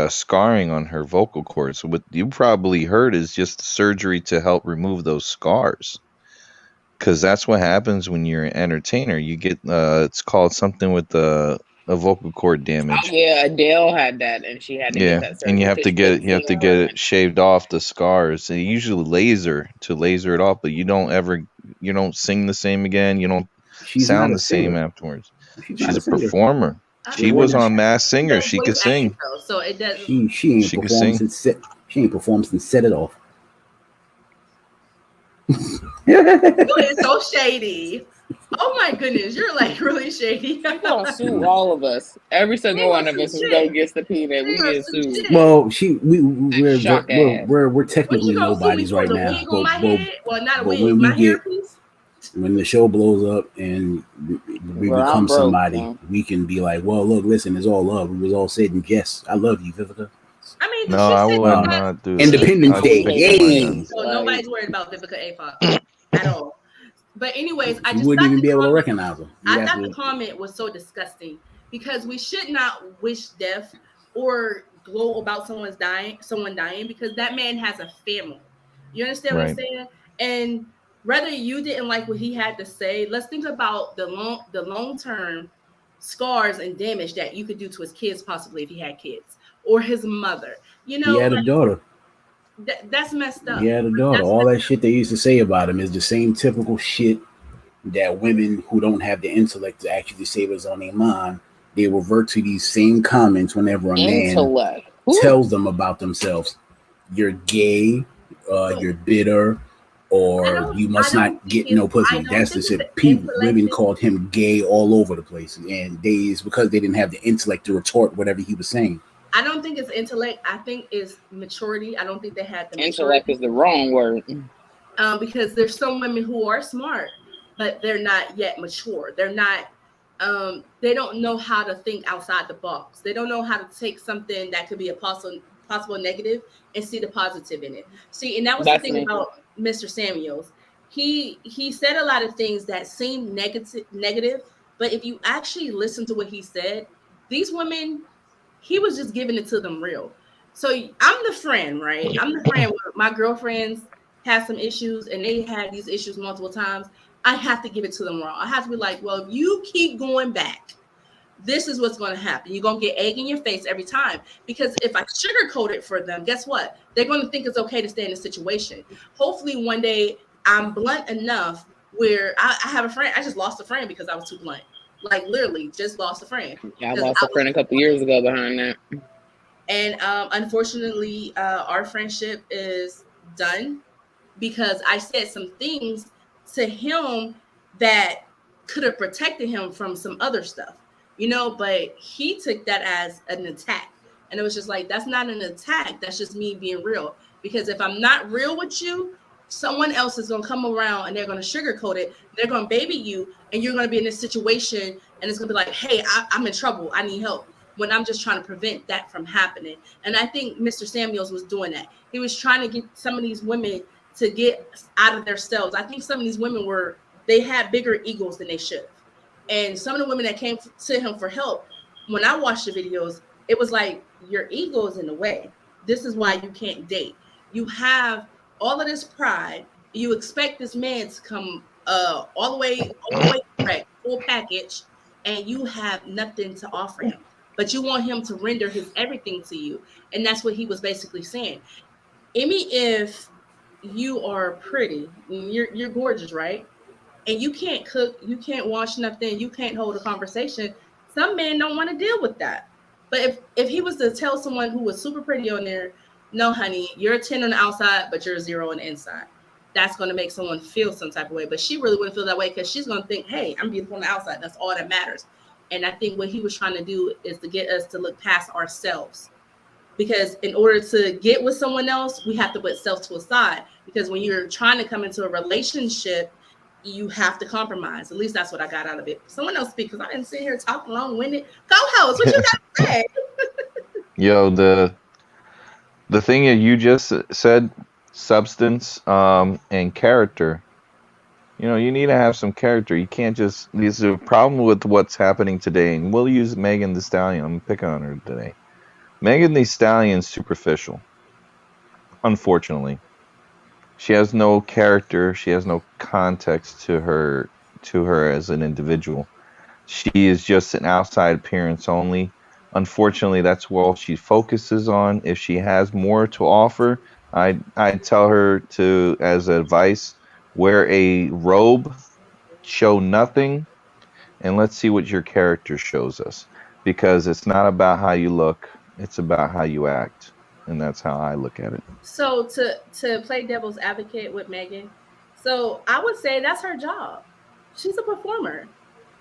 scarring on her vocal cords. So what you probably heard is just surgery to help remove those scars. Because that's what happens when you're an entertainer. You get it's called something with a vocal cord damage. Oh, yeah, Adele had that, and she had to get that surgery. And you have to get it shaved off the scars. They usually laser it off, but you don't sing the same again. You don't sound the same afterwards. She's a performer. She was on Masked Singer. She could sing. So it doesn't. She ain't performed since Set It Off. You're so shady. Oh my goodness, you're like really shady. You're gonna sue all of us. Every single one of us who go against the P that we get sued. Well, we're technically nobodies right now. When the show blows up and we become somebody, we can be like, well, look, listen, it's all love. It was all said and yes. I love you, Vivica. I mean, no, I would not do Independence Day. Yay! So nobody's worried about Vivica A. Fox at all. But anyways, I just wouldn't even be able to recognize them. I thought the comment was so disgusting because we should not wish death or glow about someone dying, because that man has a family. You understand what I'm saying? And whether you didn't like what he had to say, let's think about the long-term scars and damage that you could do to his kids, possibly if he had kids, or his mother. You know, he had a daughter. That's messed up. He had a daughter. All that shit they used to say about him is the same typical shit that women who don't have the intellect to actually say what's on their mind, they revert to these same comments whenever a man tells them about themselves. You're gay, you're bitter, or you must not get no pussy. That's the shit. Women called him gay all over the place, and it's because they didn't have the intellect to retort whatever he was saying. I don't think it's intellect. I think it's maturity. I don't think they had the intellect is the wrong word. Because there's some women who are smart, but they're not yet mature. They're not. They don't know how to think outside the box. They don't know how to take something that could be a possible possible negative and see the positive in it. See, and that was That's the thing me. about Mr. Samuels. He said a lot of things that seemed negative, but if you actually listen to what he said, these women, he was just giving it to them real. So I'm the friend, right? I'm the friend where my girlfriends have some issues and they had these issues multiple times. I have to give it to them raw. I have to be like, well, if you keep going back, this is what's going to happen. You're going to get egg in your face every time. Because if I sugarcoat it for them, guess what? They're going to think it's okay to stay in a situation. Hopefully one day I'm blunt enough where I have a friend. I just lost a friend because I was too blunt. Like literally just lost a friend. Yeah, I lost a friend a couple years ago behind that. And unfortunately, our friendship is done because I said some things to him that could have protected him from some other stuff, you know, but he took that as an attack. And it was just like, that's not an attack. That's just me being real. Because if I'm not real with you, someone else is going to come around and they're going to sugarcoat it. They're going to baby you and you're going to be in this situation and it's going to be like, hey, I'm in trouble. I need help. When I'm just trying to prevent that from happening. And I think Mr. Samuels was doing that. He was trying to get some of these women to get out of themselves. I think some of these women they had bigger egos than they should. And some of the women that came to him for help, when I watched the videos, it was like, your ego is in the way. This is why you can't date. You have all of this pride. You expect this man to come all the way correct, full package, and you have nothing to offer him. But you want him to render his everything to you. And that's what he was basically saying. Emmy, if you are pretty, you're gorgeous, right? And you can't cook, you can't wash nothing, you can't hold a conversation. Some men don't want to deal with that. But if he was to tell someone who was super pretty on there, no, honey, you're a 10 on the outside, but you're a 0 on the inside. That's going to make someone feel some type of way. But she really wouldn't feel that way because she's going to think, hey, I'm beautiful on the outside. That's all that matters. And I think what he was trying to do is to get us to look past ourselves. Because in order to get with someone else, we have to put self to a side. Because when you're trying to come into a relationship, you have to compromise. At least that's what I got out of it. Someone else speak, because I didn't sit here talking long-winded. Co-host, what you got to say? Yo, the thing that you just said, substance and character. You know, you need to have some character. You can't just. There's a problem with what's happening today, and we'll use Megan Thee Stallion. I'm picking on her today. Megan Thee Stallion's superficial. Unfortunately, she has no character. She has no context to her as an individual. She is just an outside appearance only. Unfortunately, that's all she focuses on. If she has more to offer, I'd tell her to, as advice, wear a robe, show nothing, and let's see what your character shows us. Because it's not about how you look, it's about how you act. And that's how I look at it. So to play devil's advocate with Megan, so I would say that's her job. She's a performer.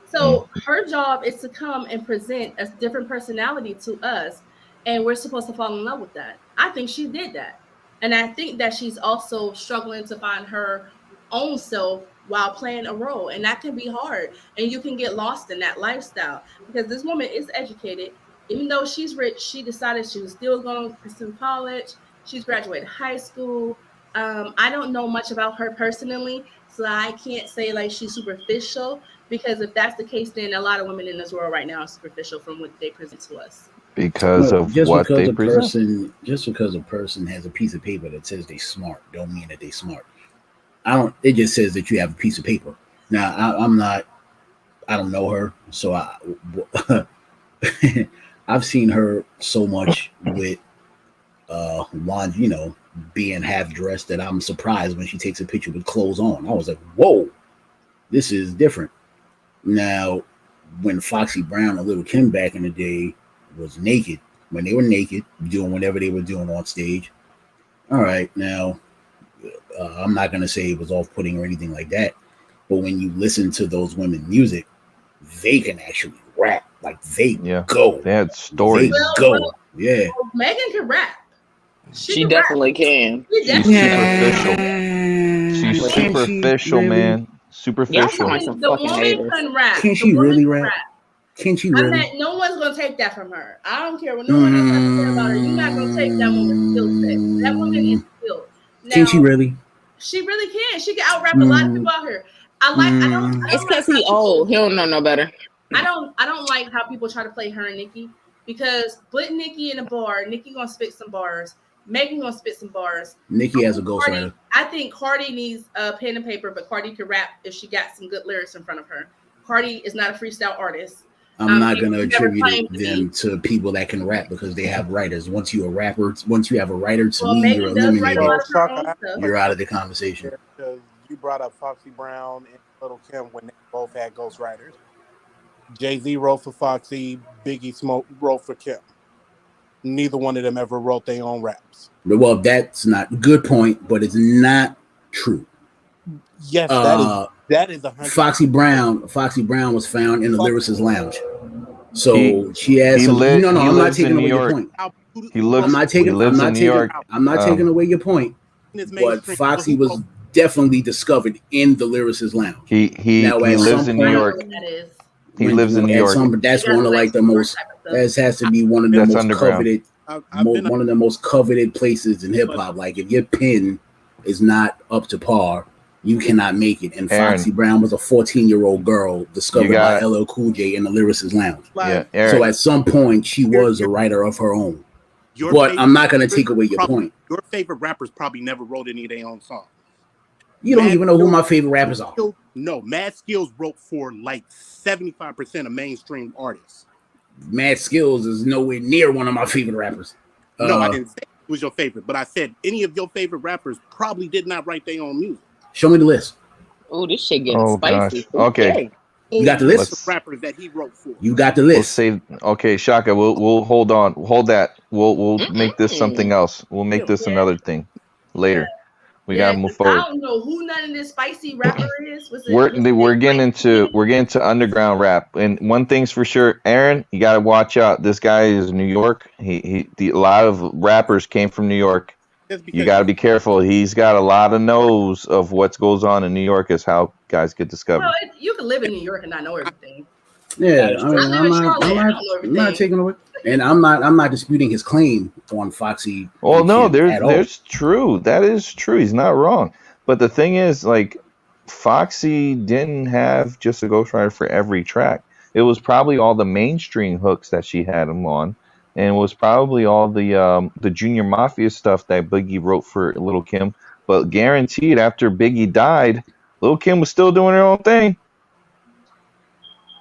So her job is to come and present a different personality to us, and we're supposed to fall in love with that. I think she did that. And I think that she's also struggling to find her own self while playing a role. And that can be hard. And you can get lost in that lifestyle because this woman is educated. Even though she's rich, she decided she was still going to pursue college. She's graduated high school. I don't know much about her personally, so I can't say like she's superficial, because if that's the case, then a lot of women in this world right now are superficial from what they present to us. Because of what they present. Just because a person has a piece of paper that says they're smart, don't mean that they're smart. It just says that you have a piece of paper. Now, I don't know her, so I've seen her so much with Wand, being half dressed that I'm surprised when she takes a picture with clothes on. I was like, whoa, this is different. Now, when Foxy Brown and Lil' Kim back in the day was naked, when they were naked, doing whatever they were doing on stage, all right, now, I'm not going to say it was off-putting or anything like that, but when you listen to those women's music, they can actually rap. Like, they go. They had stories. They go. Yeah. Megan can rap. She definitely can. She's superficial. She's superficial, man. Superficial. Y'all sound like some fucking haters. Can rap. Can she really rap? Can she really? No one's gonna take that from her. I don't care what no one else has to say about her. You're not gonna take that woman's skill set. That woman is skilled. Can she really? She really can. She can out rap a lot of people out here. I don't It's because he old. He don't know no better. I don't like how people try to play her and Nicki, because put Nicki in a bar, Nicki gonna spit some bars. Megan gonna spit some bars. Nicki has a ghostwriter. I think Cardi needs a pen and paper, but Cardi can rap if she got some good lyrics in front of her. Cardi is not a freestyle artist. I'm not going to attribute them to people that can rap because they have writers. Once you have a writer, to me, you're eliminated. You're out of the conversation. Because you brought up Foxy Brown and Little Kim when they both had ghostwriters. Jay-Z wrote for Foxy, Biggie Smoke wrote for Kim. Neither one of them ever wrote their own raps. Well, that's not good point, but it's not true. Yes, that is 100%. Foxy Brown was found in the Lyricist Lounge. So she has some. No, I'm not taking away your point. I'm not taking away your point. But Foxy was definitely discovered in the Lyricist Lounge. He lives in New York. He lives in New York. That's one of like the most. That has to be one of the most coveted. One of the most coveted places in hip hop. Like if your pen is not up to par, you cannot make it. And Foxy Brown was a 14-year-old girl discovered by LL Cool J in the Lyricist Lounge. Yeah, so at some point, she was a writer of her own. But I'm not going to take away your point. Your favorite rappers probably never wrote any of their own songs. You don't even know who my favorite rappers are. No, Mad Skillz wrote for like 75% of mainstream artists. Mad Skillz is nowhere near one of my favorite rappers. No, I didn't say it was your favorite, but I said any of your favorite rappers probably did not write their own music. Show me the list. Oh, this shit getting spicy. Gosh. Okay. You got the list? Rappers that he wrote for. You got the list. Okay, Shaka, we'll hold on. Hold that. We'll make this something else. We'll make this another thing later. We gotta move forward. I don't know who none of this spicy rapper is. We're getting into underground rap, and one thing's for sure, Aaron, you gotta watch out. This guy is New York. A lot of rappers came from New York. You got to be careful. He's got a lot of knows of what goes on in New York is how guys get discovered. Well, you can live in New York and not know everything. Yeah, I'm not taking away, and I'm not disputing his claim on Foxy. Well, no, there's true. That is true. He's not wrong. But the thing is, like, Foxy didn't have just a ghostwriter for every track. It was probably all the mainstream hooks that she had him on. And it was probably all the Junior Mafia stuff that Biggie wrote for Little Kim. But guaranteed, after Biggie died, Little Kim was still doing her own thing.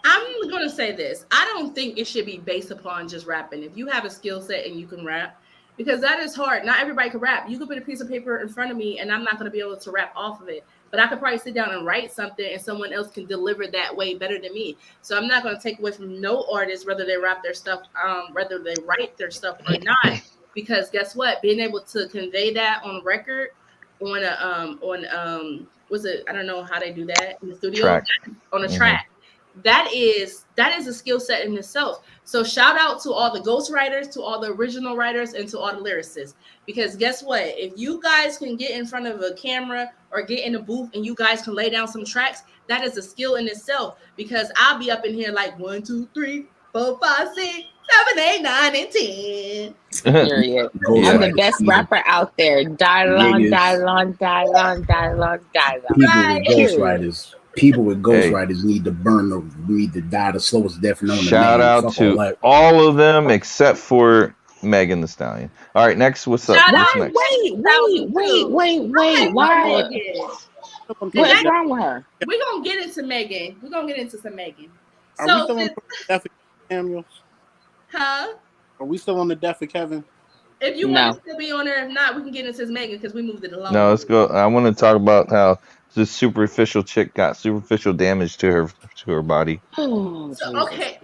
I'm going to say this. I don't think it should be based upon just rapping. If you have a skill set and you can rap, because that is hard. Not everybody can rap. You can put a piece of paper in front of me and I'm not going to be able to rap off of it. But I could probably sit down and write something and someone else can deliver that way better than me. So I'm not going to take away from no artist, whether they rap their stuff, whether they write their stuff or not. Because guess what? Being able to convey that on record, on was it? I don't know how they do that in the studio. On a track. That is a skill set in itself. So shout out to all the ghostwriters, to all the original writers, and to all the lyricists. Because guess what? If you guys can get in front of a camera or get in a booth and you guys can lay down some tracks, that is a skill in itself. Because I'll be up in here like 1, 2, 3, 4, 5, 6, 7, 8, 9, and 10. Period. I'm the best rapper out there. Die long, die long, die long, die long, die long. People with ghostwriters need to die the slowest death known. Shout out to all of them except for Megan Thee Stallion. All right, next, what's up? What's next? Wait. Why? What's wrong with her? We're gonna get into Megan. We're gonna get into some Megan. Are we still on Death of Samuels? Huh? Are we still on the Death of Kevin? If you want to still be on there, if not, we can get into Megan because we moved it along. No, let's go. I want to talk about how this superficial chick got superficial damage to her body. Okay.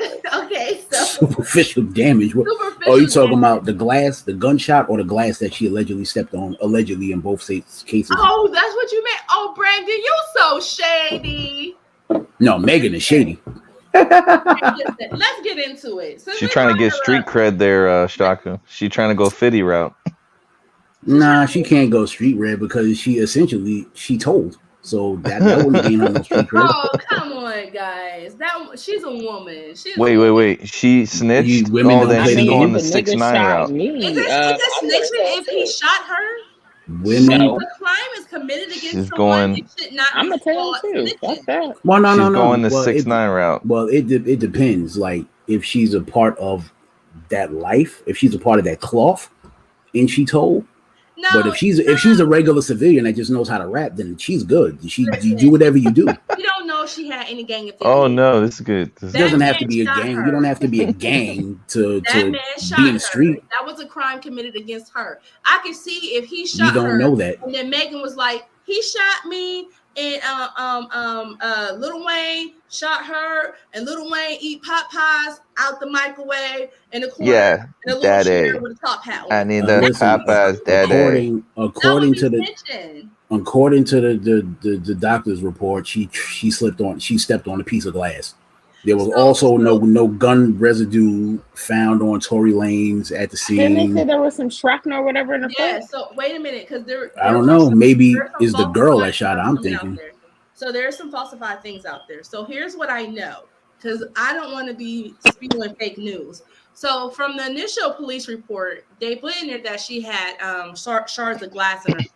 So superficial damage. Are you talking about the glass, the gunshot, or the glass that she allegedly stepped on? Allegedly in both cases. Oh, that's what you meant. Oh, Brandon, you so shady. No, Megan is shady. Let's get into it. She's trying to get street cred there, Shaka. She's trying to go 50 route. Nah, she can't go street cred because she told. So that wouldn't gain her no street cred. Oh, come on, right, guys. She's a woman. Wait. She snitched. Women Oh, don't then play she's the going game. the If a nigga 6ix9ine shot route. me, Is this snitching if he shot her? Women. If a crime is committed against She's someone, going. it should not I'm be gonna tell called you too. Fuck snitching. that. Well, no. She's going the Well, 6ix9ine route. Well, it depends. Like if she's a part of that life, if she's a part of that cloth, and she told. No, But if she's a regular civilian that just knows how to rap, then she's good. You do whatever you do. You don't know if she had any gang affiliation. Oh no, this is good. It doesn't have to be a gang. You don't have to be a gang to That man shot be in her. the street. That was a crime committed against her. I can see if he shot You don't her, know that. and then Megan was like, he shot me, and Lil Wayne shot her, and Lil Wayne eat pot pies out the microwave in the corner. Yeah, in a little daddy. chair with a top hat on. I need the Listen, Popeyes, daddy. According to the snitching. according to the doctor's report, she stepped on a piece of glass. There was also no gun residue found on Tory Lanez at the Didn't they scene. say there was some shrapnel or whatever in the Yeah, foot? so wait a minute, because I don't know. Maybe it's the girl that shot her. I'm thinking. So there's some falsified things out there. So here's what I know, because I don't want to be spewing fake news. So from the initial police report, they put in there that she had shards of glass in her feet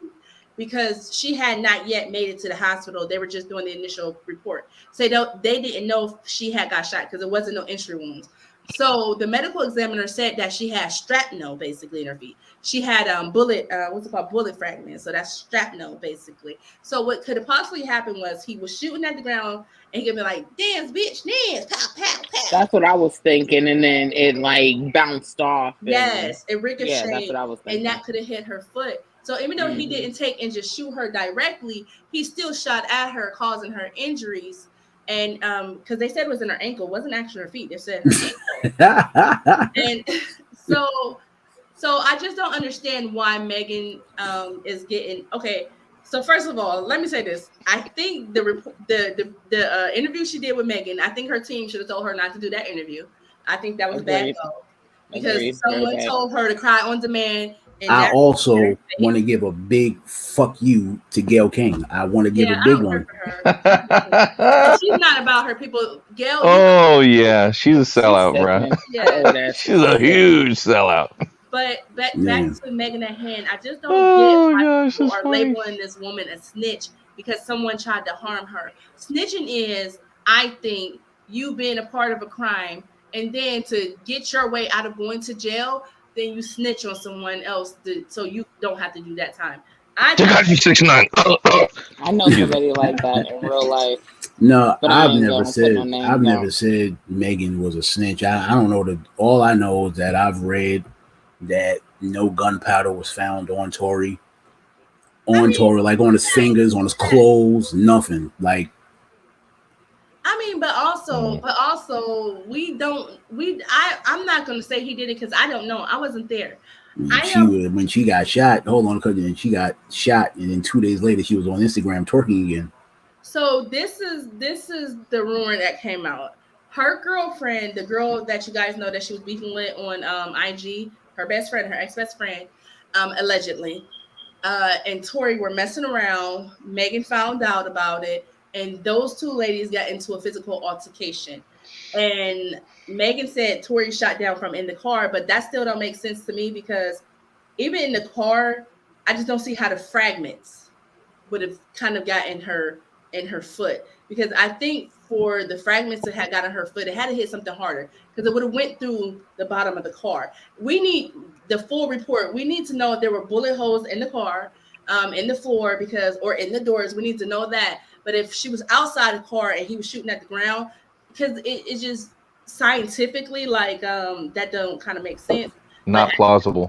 because she had not yet made it to the hospital. They were just doing the initial report. So they didn't know if she had got shot because there wasn't no entry wounds. So the medical examiner said that she had shrapnel basically in her feet. She had bullet fragments. So that's shrapnel basically. So what could have possibly happened was he was shooting at the ground and he could be like, dance, bitch, dance, pow, pow, pow. That's what I was thinking, and then it like bounced off. Yes, it ricocheted. Yeah, that's what I was thinking. And that could have hit her foot. So even though he didn't take and just shoot her directly, he still shot at her, causing her injuries. And because they said it was in her ankle, it wasn't actually her feet. They said her ankle. And so I just don't understand why Megan is getting okay. So first of all, let me say this. I think the interview she did with Megan, I think her team should have told her not to do that interview. I think that was bad though, because someone told her to cry on demand. And I also want to give a big fuck you to Gayle King. I want to give a big one. She's not about her people. Gayle. Oh yeah, she's a sellout, bro. Yeah, she's a huge sellout. But back to Megan at hand, I just don't get why people are labeling this woman a snitch because someone tried to harm her. Snitching is, I think, you being a part of a crime, and then to get your way out of going to jail, then you snitch on someone else so you don't have to do that time. I got you 6ix9ine. I know somebody like that in real life. No, I've never said Megan was a snitch. I don't know. All I know is that I've read that no gunpowder was found on Tory. Tory, like on his fingers, on his clothes, nothing. Like, I mean, but also, I'm not gonna say he did it because I don't know. I wasn't there. When she got shot, hold on, because then she got shot, and then 2 days later she was on Instagram twerking again. So this is the rumor that came out. Her girlfriend, the girl that you guys know that she was beefing with on IG, her ex-best friend, allegedly, and Tory were messing around. Megan found out about it. And those two ladies got into a physical altercation. And Megan said Tory shot down from in the car, but that still don't make sense to me because even in the car, I just don't see how the fragments would have kind of got in her foot. Because I think for the fragments that had got in her foot, it had to hit something harder because it would have went through the bottom of the car. We need the full report. We need to know if there were bullet holes in the car, in the floor, or in the doors. We need to know that. But if she was outside the car and he was shooting at the ground, because it's just scientifically that don't kind of make sense. Not plausible.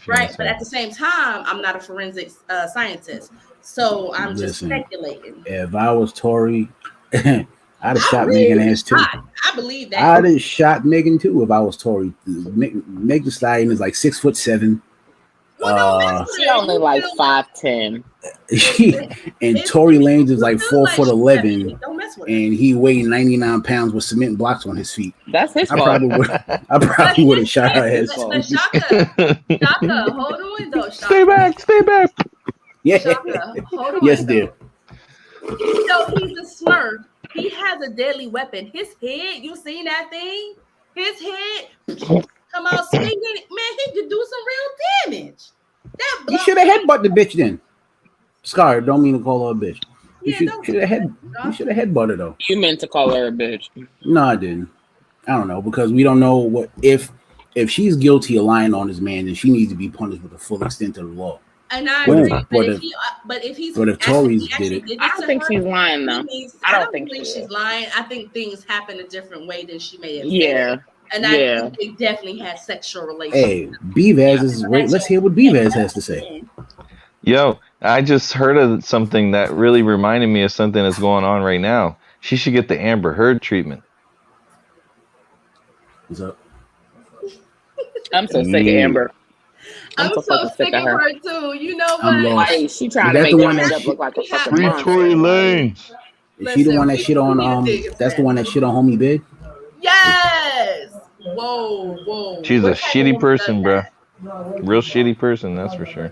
Right. But at the same time, I'm not a forensic scientist. So I'm just speculating. If I was Tory, I'd have shot Megan ass too. I believe that. I'd have shot Megan too if I was Tory. Meg Thee Stallion is like 6'7". She only like 5'10". And Tory Lanez is like 4'11", and he weighed 99 pounds with cement blocks on his feet. That's his fault. I probably would have shot her ass. Shaka, hold on though. Stay back. Yeah. Shaka, hold on. Yes, dear. So he's a Smurf. He has a deadly weapon. His head, you seen that thing? His head come out swinging. Man, he could do some real damage. That You should have headbutt the bitch then. Scar, don't mean to call her a bitch. You Yeah, should have headbutted though. You meant to call her a bitch. No, I didn't. I don't know, because we don't know what if she's guilty of lying on this man, then she needs to be punished with the full extent of the law. And I Boom. agree, but if Tories did it, I don't think she's lying though. I don't think she's lying. I think things happen a different way than she may have. Yeah. Said. And I think they definitely had sexual relations. Hey, Bevaz is great. Let's hear what Bevaz has to say. Yo, I just heard of something that really reminded me of something that's going on right now. She should get the Amber Heard treatment. What's up? I'm so sick of Amber. I'm so sick of her too. You know what? Hey, she trying to make that look like a fucking Free Tory Lanez. Is she the one that shit on that's the one that shit on homie Big? Yes. Whoa. She's a shitty person, bro. Real shitty person, that's for sure.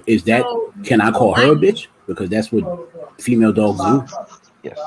Is that? Can I call her a bitch? Because that's what female dogs do. Yes.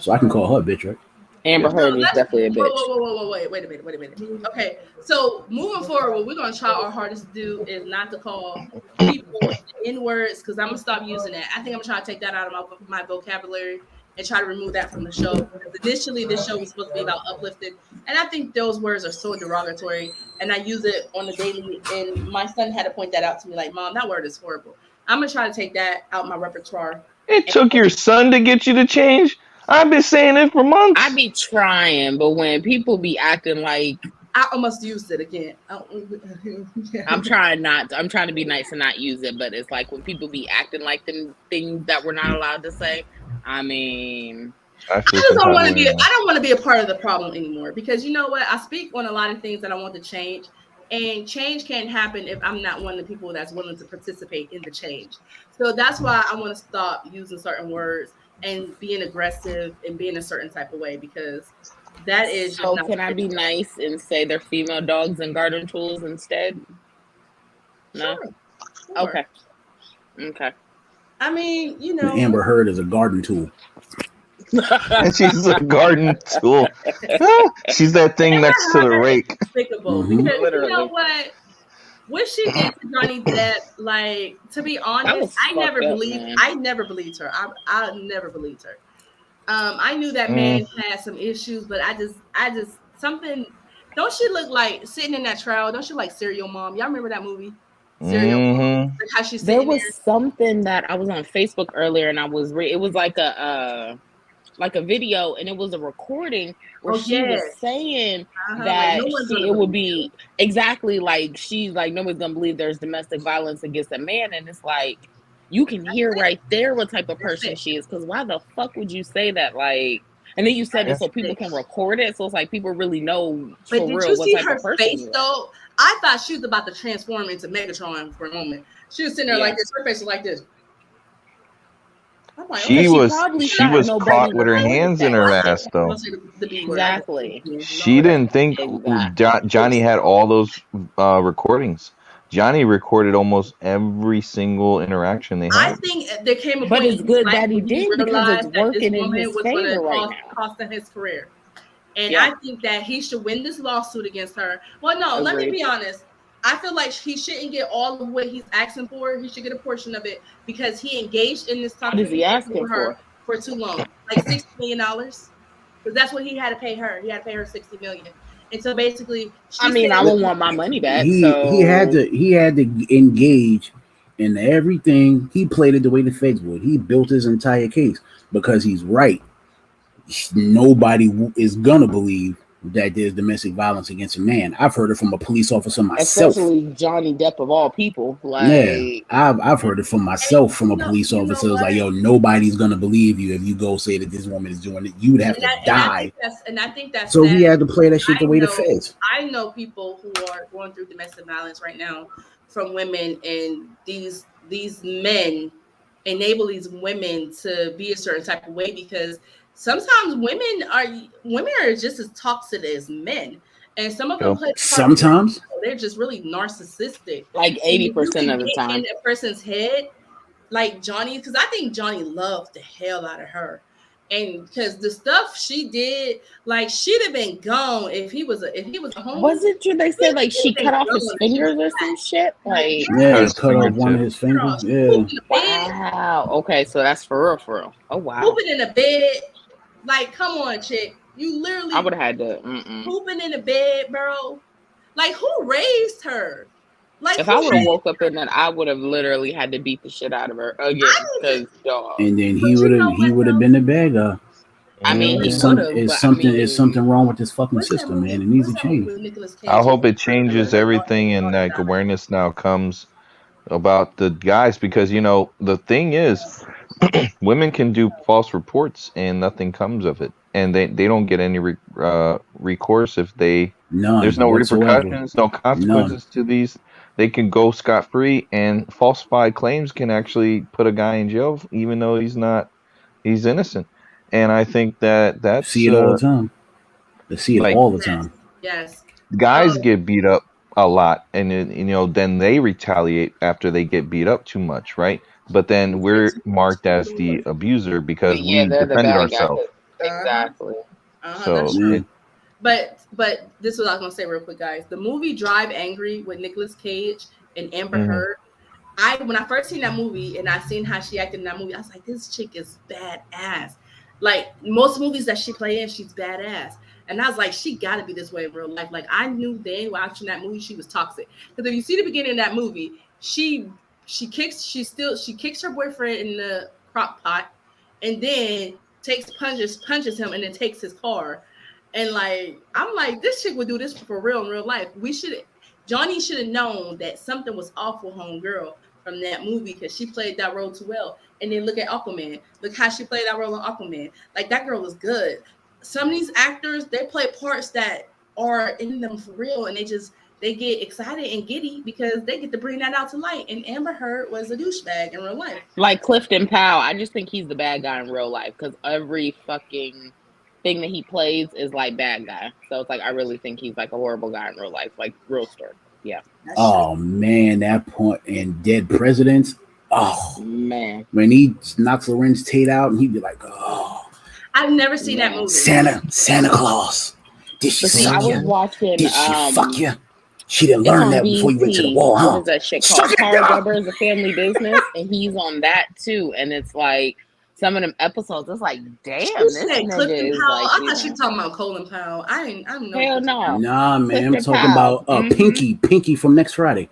So I can call her a bitch, right? Amber Heard is definitely a bitch. Whoa, wait a minute. Okay, so moving forward, what we're gonna try our hardest to do is not to call people N-words, because I'm gonna stop using that. I think I'm trying to take that out of my vocabulary and try to remove that from the show. Because initially, this show was supposed to be about uplifting, and I think those words are so derogatory, and I use it on the daily. And my son had to point that out to me, like, "Mom, that word is horrible." I'm gonna try to take that out my repertoire. It took your son to get you to change? I've been saying it for months. I be trying, but when people be acting like I almost used it again. I'm trying to be nice and not use it, but it's like when people be acting like them things that we're not allowed to say. I mean, I don't want to be a part of the problem anymore, because you know what? I speak on a lot of things that I want to change, and change can't happen if I'm not one of the people that's willing to participate in the change. So that's why I want to stop using certain words and being aggressive and being a certain type of way, because that is. So can I be nice and say they're female dogs and garden tools instead? No. Sure. Okay. I mean, you know, Amber Heard is a garden tool. She's a garden tool. She's that thing next to the rake. Despicable, because literally. You know what she did to Johnny Depp, like, to be honest, I never believed her. I never believed her. I knew that man had some issues, but I just something. Don't she look like sitting in that trial? Don't she like Serial Mom? Y'all remember that movie? Serial Mom. Like how she's there was something that I was on Facebook earlier, and I was it was like a video, and it was a recording where she was saying that it would be exactly like she's like, nobody's gonna believe there's domestic violence against a man, and it's like you can hear right there what type of person she is, because why the fuck would you say that? Like, and then you said it so people can record it, so it's like people really know for real what type of person. Face though? I thought she was about to transform into Megatron for a moment. She was sitting there like this. Her face was like this. Like, she was caught with her hands in her ass though. Exactly. She didn't think Johnny had all those recordings. Johnny recorded almost every single interaction they had. I think there came a point, but it's good that he did, because it's working in his favor right now. Costing his career. And I think that he should win this lawsuit against her. Well, no, let me be honest. I feel like he shouldn't get all of what he's asking for. He should get a portion of it, because he engaged in this topic. What is he asking for too long? Like $60 million, because that's what he had to pay her. He had to pay her $60 million. And so basically, I would want my money back. He had to engage in everything. He played it the way the feds would. He built his entire case because he's right. Nobody is gonna believe that there's domestic violence against a man. I've heard it from a police officer myself. Especially Johnny Depp of all people. Like, I've heard it from myself from a police officer. It's like, yo, nobody's gonna believe you if you go say that this woman is doing it. You would have to die. I think that's so he had to play that shit the way the feds. I know people who are going through domestic violence right now from women, and these men enable these women to be a certain type of way, because sometimes women are just as toxic as men, and some of them sometimes they're just really narcissistic. Like 80% of the time, in a person's head, like Johnny, because I think Johnny loved the hell out of her, And because the stuff she did, like she'd have been gone if he was a homie. Was it true they said like she cut off his fingers or some shit? Like yeah, cut off one of his fingers. Yeah. Wow. Okay, so that's for real. Oh wow. Pooping in the bed. Like, come on, chick. You literally I would have had to pooping in the bed, bro. Like, who raised her? Like, if I would have woke up in that, I would have literally had to beat the shit out of her again. Because dog. And then he would have been the bad guy. I mean, It's something wrong with this fucking system, man. It needs to change. I hope it changes everything, and like awareness now comes about the guys, because you know the thing is, women can do false reports and nothing comes of it, and they don't get any recourse if there's no repercussions, no consequences to these. They can go scot-free, and falsified claims can actually put a guy in jail even though he's innocent. And I think that's see it all the time. They see it all the time. Yes. Guys get beat up a lot, and then they retaliate after they get beat up too much, right? But then we're marked as the abuser because we defended ourselves. Exactly. So, but this is what I was gonna say real quick, guys. The movie Drive Angry with Nicolas Cage and Amber Heard. When I first seen that movie and I seen how she acted in that movie, I was like, this chick is badass. Like most movies that she play in, she's badass. And I was like, she got to be this way in real life. Like I knew then watching that movie, she was toxic. Because if you see the beginning of that movie, she kicks her boyfriend in the crock pot, and then punches him, and then takes his car. And like I'm like, this chick would do this for real in real life. Johnny should have known that something was off with homegirl from that movie because she played that role too well. And then look at Aquaman. Look how she played that role in Aquaman. Like that girl was good. Some of these actors, they play parts that are in them for real, and they get excited and giddy because they get to bring that out to light. And Amber Heard was a douchebag in real life. Like Clifton Powell, I just think he's the bad guy in real life because every fucking thing that he plays is like bad guy. So it's like I really think he's like a horrible guy in real life, like real story. Yeah. Oh man, that point in Dead Presidents. Oh man, when he knocks Lorenz Tate out, and he'd be like, "Oh, I've never seen that movie." Santa Claus. Did she suck you? Watching, Did she fuck you? She didn't learn that before you went to the wall, huh? What is that shit called? Carl Weber is a Family Business, and he's on that too. And it's like some of them episodes, it's like, damn, this nigga is like. I thought she was talking about Colin Powell. I don't know. Hell no. Nah, man, I'm talking about Pinky from next Friday.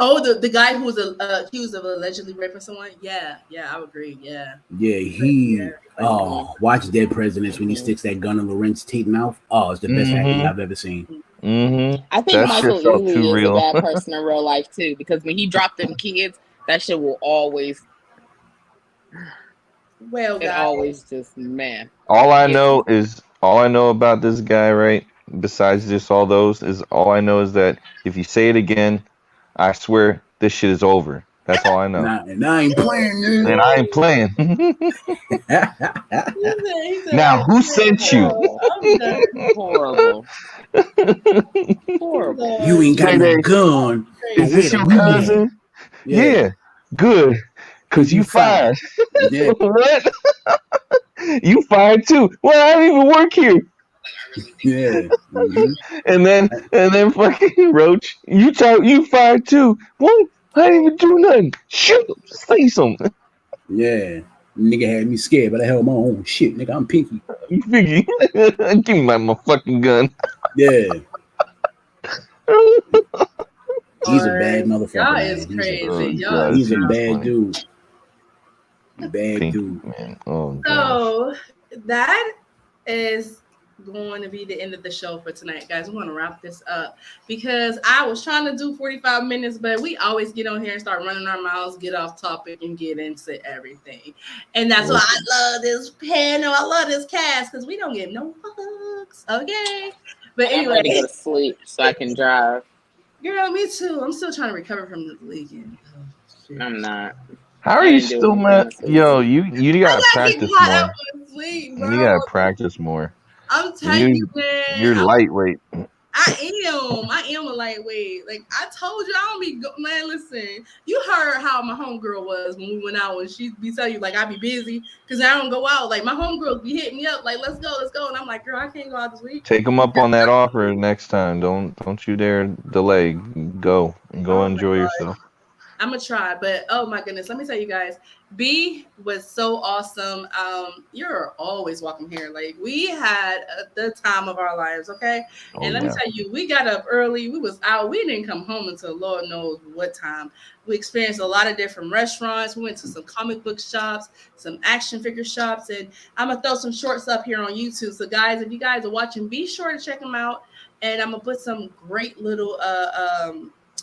Oh, the guy who was accused of allegedly raping someone. Yeah, I would agree. Yeah. Watch Dead Presidents when he sticks that gun in Lorenz Tate's mouth. Oh, it's the best acting I've ever seen. I think Michael Ealy is a bad person in real life too, because when he dropped them kids, that shit will always. Well, it always just man. All I know about this guy, right? Besides just all those, is that if you say it again, I swear this shit is over. That's all I know. And I ain't playing. And I ain't playing. Now, who sent you? Horrible. Horrible. You ain't got no gun. Is this your cousin? Yeah. Good. Because you fired. Yeah. What? You fired too. Well, I don't even work here. Yeah. And then fucking Roach, you fired too. What? I didn't even do nothing. Shoot, say something. Yeah. Nigga had me scared, but I held my own shit. Nigga, I'm Pinky. You Pinky. Give me my fucking gun. Yeah. He's a bad motherfucker. Y'all is crazy. He's a bad dude. Bad dude. Man. Oh, so that is going to be the end of the show for tonight, guys. We're going to wrap this up because I was trying to do 45 minutes, but we always get on here and start running our mouths, get off topic, and get into everything. And that's why I love this panel. I love this cast because we don't give no fucks. Okay. But anyway, I'm ready to go to sleep so I can drive. Girl, me too. I'm still trying to recover from the weekend. I'm not. How are you still mad? Yo, you gotta practice more. You gotta practice more. I'm telling you, you're lightweight. I am a lightweight. Like I told you, I don't be man. Listen, you heard how my homegirl was when we went out, and she be telling you like I be busy because I don't go out. Like my homegirls be hitting me up like let's go, and I'm like girl, I can't go out this week. Take them up on that offer next time. Don't you dare delay. Go enjoy yourself. I'm gonna try, but oh my goodness, let me tell you guys, B was so awesome. You're always welcome here. Like we had the time of our lives, okay? And let me tell you, we got up early. We was out. We didn't come home until Lord knows what time. We experienced a lot of different restaurants. We went to some comic book shops, some action figure shops, and I'm gonna throw some shorts up here on YouTube. So guys, if you guys are watching, be sure to check them out. And I'm gonna put some great little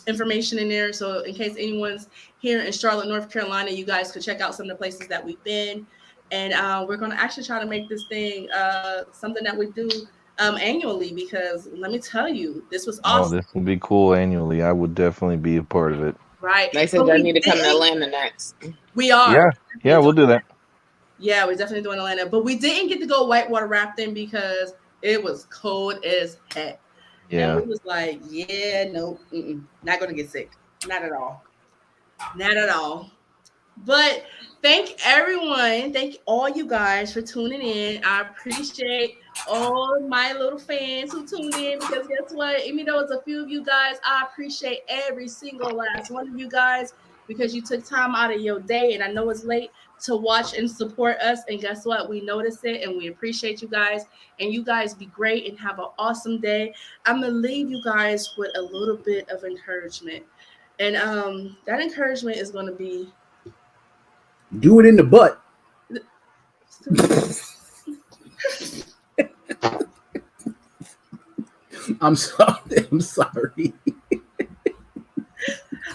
information in there, so in case anyone's here in Charlotte, North Carolina, you guys could check out some of the places that we've been. And we're going to actually try to make this thing something that we do annually, because let me tell you, this was awesome. This will be cool annually. I would definitely be a part of it. Right. They said I need to come to Atlanta next. We are. Yeah, we'll do that. Yeah, we're definitely doing Atlanta, but we didn't get to go whitewater rafting because it was cold as heck. Yeah. And we was like, yeah, no, not going to get sick. Not at all. Not at all. But thank everyone. Thank all you guys for tuning in. I appreciate all my little fans who tuned in, because guess what? Even though it's a few of you guys, I appreciate every single last one of you guys, because you took time out of your day, and I know it's late, to watch and support us. And guess what? We notice it and we appreciate you guys. And you guys be great and have an awesome day. I'm going to leave you guys with a little bit of encouragement. And that encouragement is going to be, do it in the butt. I'm sorry.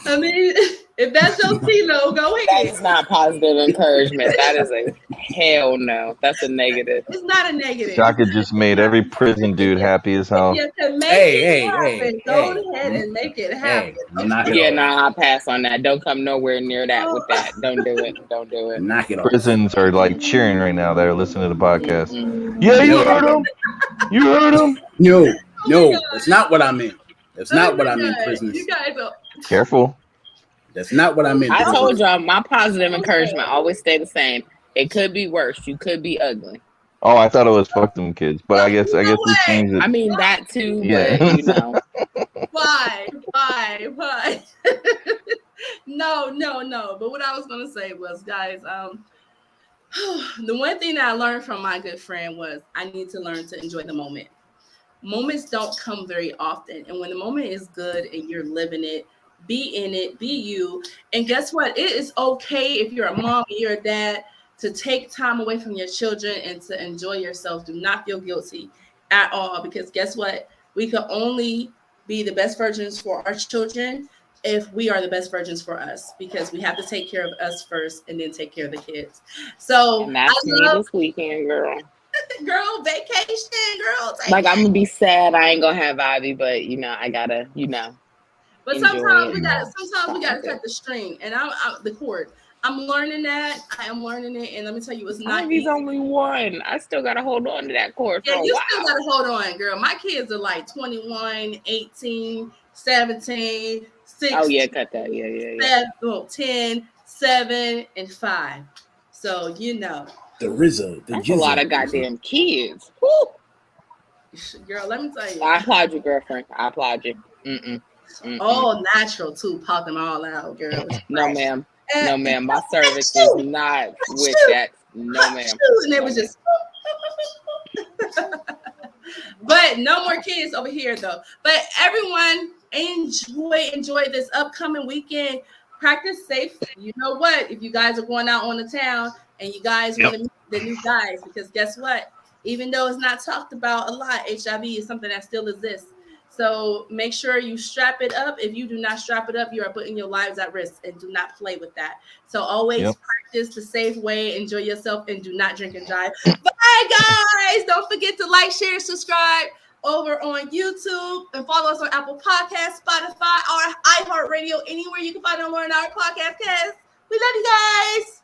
I mean, if that's your Tilo, go ahead. That's not positive encouragement. That is a hell no. That's a negative. It's not a negative. Shaka just made every prison dude happy as hell. You can make it happen. Go ahead and make it happen. I'll pass on that. Don't come nowhere near that with that. Don't do it. Don't do it. Knock it off. Prisons are like cheering right now. They're listening to the podcast. Yeah, you heard him. You heard him. No, that's not what I meant. That's not what I meant. Prisoners. You guys are careful. That's not what I meant. I told y'all my positive encouragement always stay the same. It could be worse. You could be ugly. Oh, I thought it was fuck them kids, but I guess we changed it. I mean that too. Yeah. But, you know. Why? No. But what I was gonna say was, guys, the one thing that I learned from my good friend was I need to learn to enjoy the moment. Moments don't come very often, and when the moment is good and you're living it, be in it, be you. And guess what? It is okay if you're a mom and you're a dad to take time away from your children and to enjoy yourself. Do not feel guilty at all, because guess what? We can only be the best versions for our children if we are the best versions for us, because we have to take care of us first and then take care of the kids. So and that's me this weekend, girl. Girl, vacation, girl. Like I'm gonna be sad I ain't gonna have Ivy, but I gotta, But sometimes we gotta cut the string and I'm the cord. I'm learning that. I am learning it, and let me tell you, it's not. Ivy's only one. I still gotta hold on to that cord. Yeah, you still gotta hold on, girl. My kids are like 21, 18, 17, 16. Oh yeah, cut that. Yeah. 10, 7, and 5. So the RZA. That's a lot of goddamn kids. Woo. Girl, let me tell you. I applaud you, girlfriend. I applaud you. All natural too. Pop them all out, girl. No, ma'am. No, ma'am. My service is not with that. No, ma'am. And it was just. But no more kids over here, though. But everyone, enjoy this upcoming weekend. Practice safe. You know what? If you guys are going out on the town and you guys want to meet the new guys, because guess what? Even though it's not talked about a lot, HIV is something that still exists. So make sure you strap it up. If you do not strap it up, you are putting your lives at risk, and do not play with that. So always practice the safe way, enjoy yourself, and do not drink and drive. Bye, guys. Don't forget to like, share, subscribe over on YouTube, and follow us on Apple Podcasts, Spotify, or iHeartRadio, anywhere you can find and learn our podcast. We love you guys.